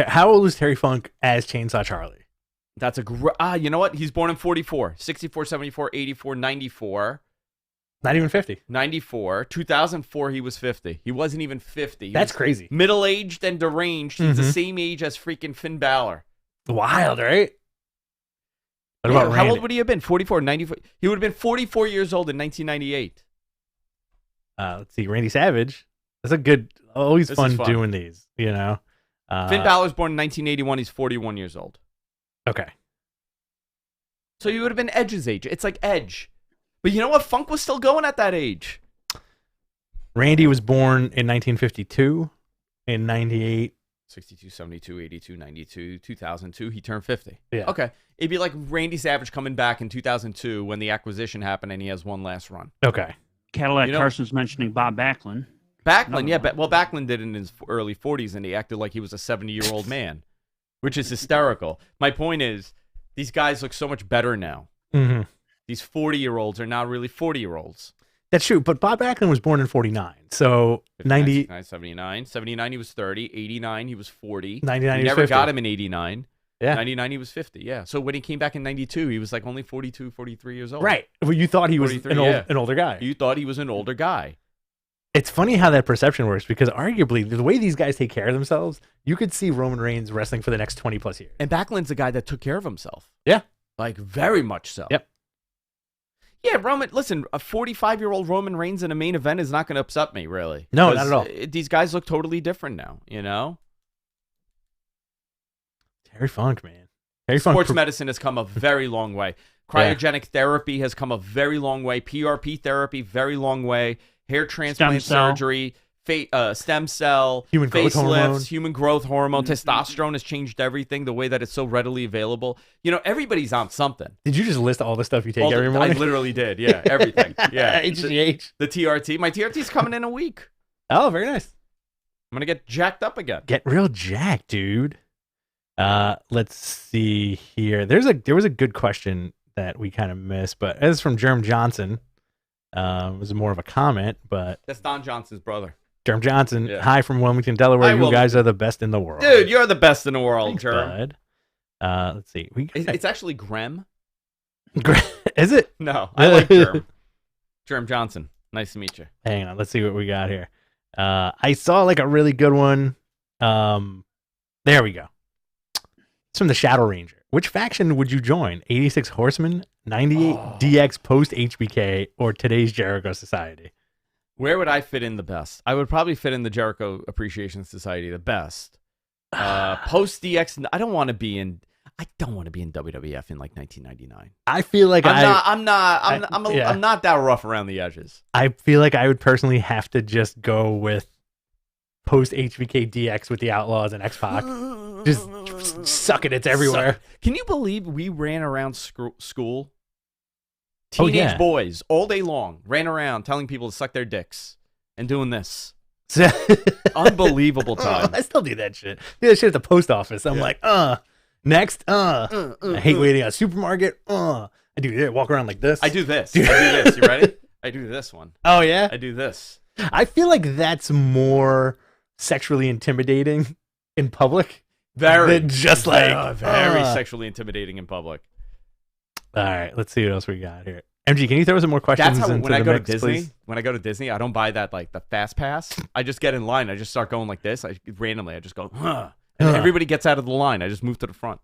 How old was Terry Funk as Chainsaw Charlie? That's a great... you know what? He's born in 44, 64, 74, 84, 94. Not even 50. 94. 2004, he was 50. He wasn't even 50. That's crazy. Middle-aged and deranged. He's the same age as freaking Finn Balor. Wild, right? What Yeah, about Randy? how old would he have been? 44, 94. He would have been 44 years old in 1998. Let's see. Randy Savage. That's a good... Always This fun is fun. doing these, you know? Finn Balor's born in 1981. He's 41 years old. Okay. So he would have been Edge's age. It's like Edge. But you know what? Funk was still going at that age. Randy was born in 1952. In 98. 62, 72, 82, 92, 2002. He turned 50. Yeah. Okay. It'd be like Randy Savage coming back in 2002 when the acquisition happened and he has one last run. Okay. Cadillac Carson's mentioning Bob Backlund. Backlund, yeah. Backlund did it in his early 40s and he acted like he was a 70-year-old man, which is hysterical. My point is, these guys look so much better now. Mm-hmm. These 40-year-olds are now really 40-year-olds. That's true, but Bob Backlund was born in 49. So 90... 79. 79, he was 30. 89, he was 40. 99, he he was never 50. got him in 89. Yeah. 99, he was 50, yeah. So when he came back in 92, he was like only 42, 43 years old. Right. Well, you thought he was 43, an older guy. You thought he was an older guy. It's funny how that perception works because arguably the way these guys take care of themselves, you could see Roman Reigns wrestling for the next 20 plus years. And Backlund's a guy that took care of himself. Yeah. Like, very much so. Yep. Yeah, listen, a 45-year-old Roman Reigns in a main event is not going to upset me, really. No, not at all. These guys look totally different now, you know? Terry Funk, man. Sports medicine has come a very long way. Cryogenic therapy has come a very long way. PRP therapy, very long way. Hair transplant surgery, stem cell, human growth hormone. Human growth hormone. Testosterone has changed everything, the way that it's so readily available. You know, everybody's on something. Did you just list all the stuff you take every morning? I literally did, yeah, everything. Yeah. HGH. The TRT. My TRT's coming in a week. Oh, very nice. I'm going to get jacked up again. Get real jacked, dude. Let's see here. There was a good question that we kind of missed, but it's from Germ Johnson. It was more of a comment, but that's Don Johnson's brother. Germ Johnson, hi from Wilmington, Delaware. Hi, you guys are the best in the world. Dude, you're the best in the world, Thanks, Germ. Bud. Let's see. It's actually Grem. Is it? No, I like Germ. Germ Johnson. Nice to meet you. Hang on. Let's see what we got here. I saw like a really good one. There we go. It's from the Shadow Ranger. Which faction would you join? 86 Horsemen, 98 DX post HBK, or today's Jericho Society? Where would I fit in the best? I would probably fit in the Jericho Appreciation Society the best. Post DX, I don't want to be in WWF in like 1999. I feel like I'm not that rough around the edges. I feel like I would personally have to just go with post HBK DX with the Outlaws and X-Pac. Just suck it. It's everywhere. Can you believe we ran around school? Teenage boys all day long ran around telling people to suck their dicks and doing this. Unbelievable time. I still do that shit. Do that shit at the post office. I'm like, next, I hate waiting at a supermarket. I do it. Walk around like this. I do this. I do this. You ready? I do this one. Oh yeah. I do this. I feel like that's more sexually intimidating in public. Very. Just like very sexually intimidating in public. All right, let's see what else we got here. MG, can you throw some more questions? That's how into when I go mix, to Disney. please? When I go to Disney, I don't buy that like the fast pass. I just get in line. I just start going like this. Randomly, I just go, huh. And everybody gets out of the line. I just move to the front.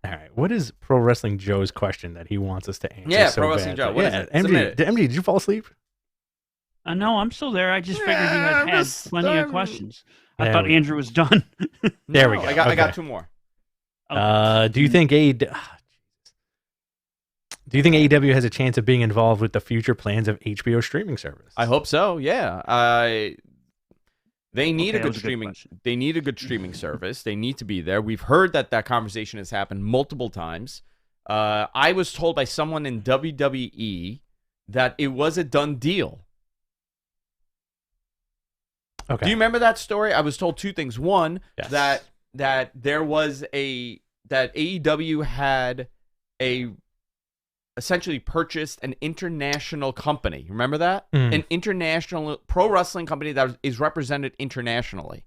All right. What is Pro Wrestling Joe's question that he wants us to answer? Yeah, so Pro Wrestling bad? Joe. What is it? Submit MG, did you fall asleep? No, I'm still there. I just figured you Yeah, had plenty of questions. I There thought we go. Andrew was done. There we No, go. I got Okay. 2 more. Do you think AEW has a chance of being involved with the future plans of HBO streaming service? I hope so. Yeah. They need Okay, a that good was a good streaming. question. They need a good streaming service. They need to be there. We've heard that conversation has happened multiple times. I was told by someone in WWE that it was a done deal. Okay. Do you remember that story? I was told 2 things. One, Yes. that there was that AEW had essentially purchased an international company. Remember that? Mm. An international pro wrestling company that is represented internationally.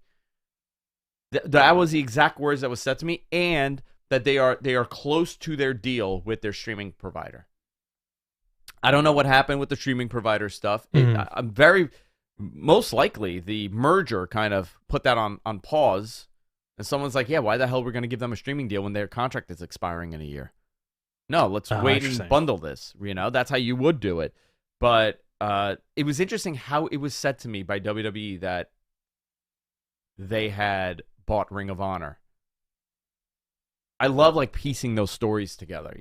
That was the exact words that was said to me, and that they are close to their deal with their streaming provider. I don't know what happened with the streaming provider stuff. I'm very most likely the merger kind of put that on pause, and someone's like, "Yeah, why the hell we're going to give them a streaming deal when their contract is expiring in a year?" No, let's wait and bundle this. That's how you would do it. But it was interesting how it was said to me by WWE that they had bought Ring of Honor. I love piecing those stories together,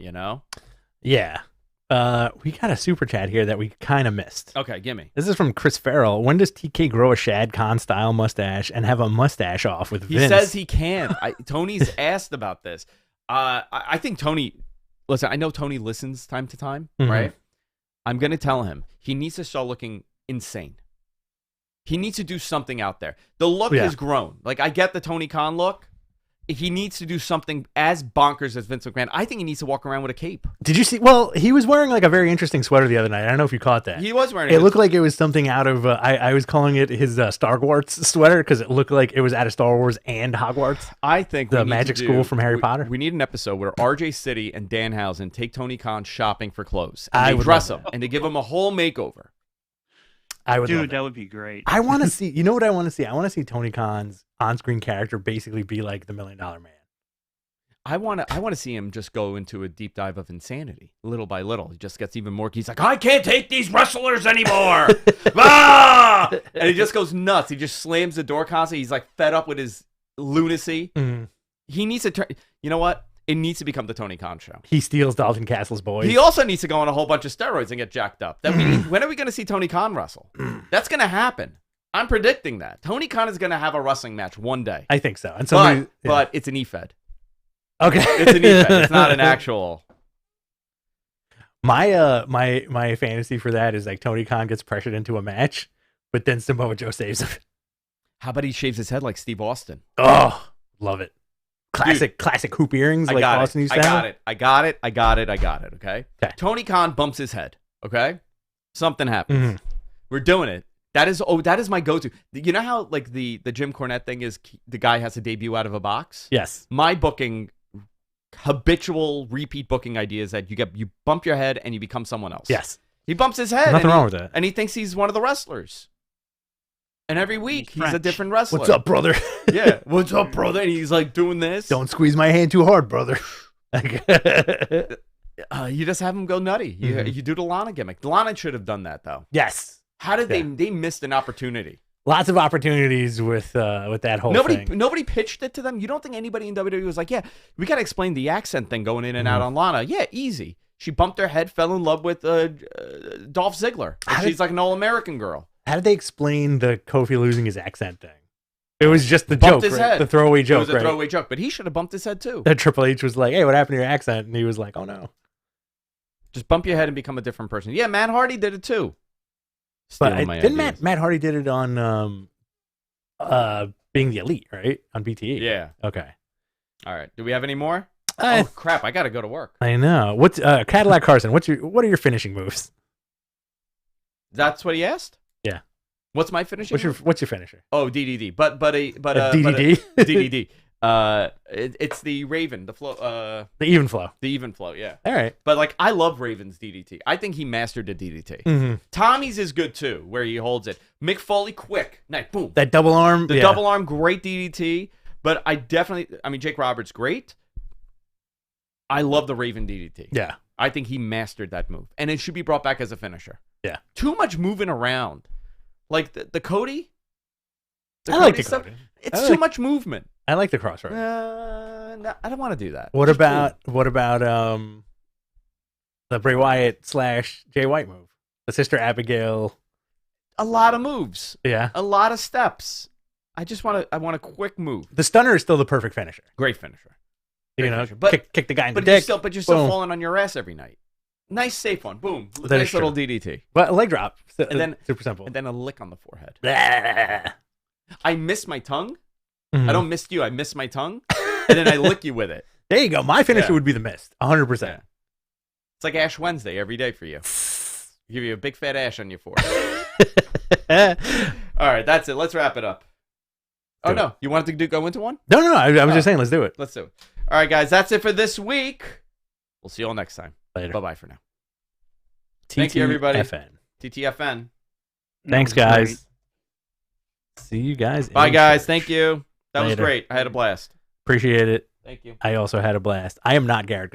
Yeah. We got a super chat here that we kind of missed. Okay, gimme. This is from Chris Farrell. When does TK grow a Shad Khan style mustache and have a mustache off with Vince? He says he can. Tony's asked about this. I think Tony. Listen, I know Tony listens time to time, right? I'm going to tell him he needs to start looking insane. He needs to do something out there. The look has grown. I get the Tony Khan look. He needs to do something as bonkers as Vince McMahon. I think he needs to walk around with a cape. Did you see? Well, he was wearing a very interesting sweater the other night. I don't know if you caught that. He was wearing it. Looked like it was something out of, I was calling it his Star Wars sweater because it looked like it was out of Star Wars and Hogwarts. I think the magic school from Harry Potter. We need an episode where RJ City and Danhausen take Tony Khan shopping for clothes. I And would they dress love him and they give him a whole makeover. I would, dude, that would be great. I want to see. You know what I want to see? I want to see Tony Khan's on-screen character basically be like the $1 Million Man. I want to see him just go into a deep dive of insanity, little by little. He just gets even more. He's like, I can't take these wrestlers anymore. Ah! And he just goes nuts. He just slams the door constantly. He's fed up with his lunacy. He needs to turn. You know what? It needs to become the Tony Khan show. He steals Dalton Castle's boys. He also needs to go on a whole bunch of steroids and get jacked up. When are we going to see Tony Khan wrestle? That's going to happen. I'm predicting that. Tony Khan is going to have a wrestling match one day. I think so. And but it's an E-Fed. Okay. It's an E-Fed. It's not an actual. My fantasy for that is Tony Khan gets pressured into a match, but then Samoa Joe saves him. How about he shaves his head like Steve Austin? Oh, love it. Classic hoop earrings like Austin used to have. I got it. Okay? Tony Khan bumps his head. Okay? Something happens. We're doing it. That is my go-to. You know how the Jim Cornette thing is the guy has to debut out of a box? Yes. My booking, habitual repeat booking idea is that you bump your head and you become someone else. Yes. He bumps his head. Nothing wrong with that. And he thinks he's one of the wrestlers. And every week he's a different wrestler. What's up, brother? Yeah. What's up, brother? And he's doing this. Don't squeeze my hand too hard, brother. You just have him go nutty. You do the Lana gimmick. Lana should have done that though. Yes. How did they missed an opportunity? Lots of opportunities with that whole thing. Nobody pitched it to them. You don't think anybody in WWE was like, yeah, we got to explain the accent thing going in and out on Lana. Yeah, easy. She bumped her head, fell in love with Dolph Ziggler. She's like an all-American girl. How did they explain the Kofi losing his accent thing? It was just the joke, right? The throwaway joke, It was a throwaway joke, but he should have bumped his head too. That Triple H was like, hey, what happened to your accent? And he was like, oh no. Just bump your head and become a different person. Yeah, Matt Hardy did it too. But didn't Matt Hardy did it on Being the Elite, right? On BTE. Yeah. Okay. All right. Do we have any more? Oh crap! I gotta go to work. I know. What's Cadillac Carson? What are your finishing moves? That's what he asked. Yeah. What's my finishing? What's your finisher? Oh, DDD. But DDD. DDD. It's the Raven, the flow. The even flow. The even flow. Yeah. All right. But I love Raven's DDT. I think he mastered the DDT. Tommy's is good too, where he holds it. Mick Foley, quick, night, boom. That double arm. The double arm, great DDT. But I mean, Jake Roberts, great. I love the Raven DDT. Yeah. I think he mastered that move. And it should be brought back as a finisher. Yeah. Too much moving around. Like the Cody. I like the stuff, Cody. It's too much movement. I like the crossroads. No, I don't want to do that. What about the Bray Wyatt / Jay White move? The Sister Abigail. A lot of moves. Yeah. A lot of steps. I want a quick move. The stunner is still the perfect finisher. Great finisher. You Great know, finisher. But kick the guy in the But dick. you're still Boom. falling on your ass every night. Nice safe one. Boom. That Nice is true. little DDT. But a leg drop. And then- super simple. And then a lick on the forehead. Blah. I miss my tongue. Mhm. I don't miss you. I miss my tongue. And then I lick you with it. There you go. My finisher Yeah. would be the mist. 100%. It's like Ash Wednesday every day for you. Give you a big fat ash on your forehead. All right, that's it. Let's wrap it up. Oh, Do it. no. You wanted to go into one? No, I was Oh. just saying, let's do it. Let's do it. All right, guys. That's it for this week. We'll see you all next time. Later. Bye-bye for now. Thank you, everybody. TTFN. Thanks, That was guys. great. See you guys. Bye, in guys. church. Thank you. That was Later. great. I had a blast. Appreciate it. Thank you. I also had a blast. I am not Garrett Gonzalez.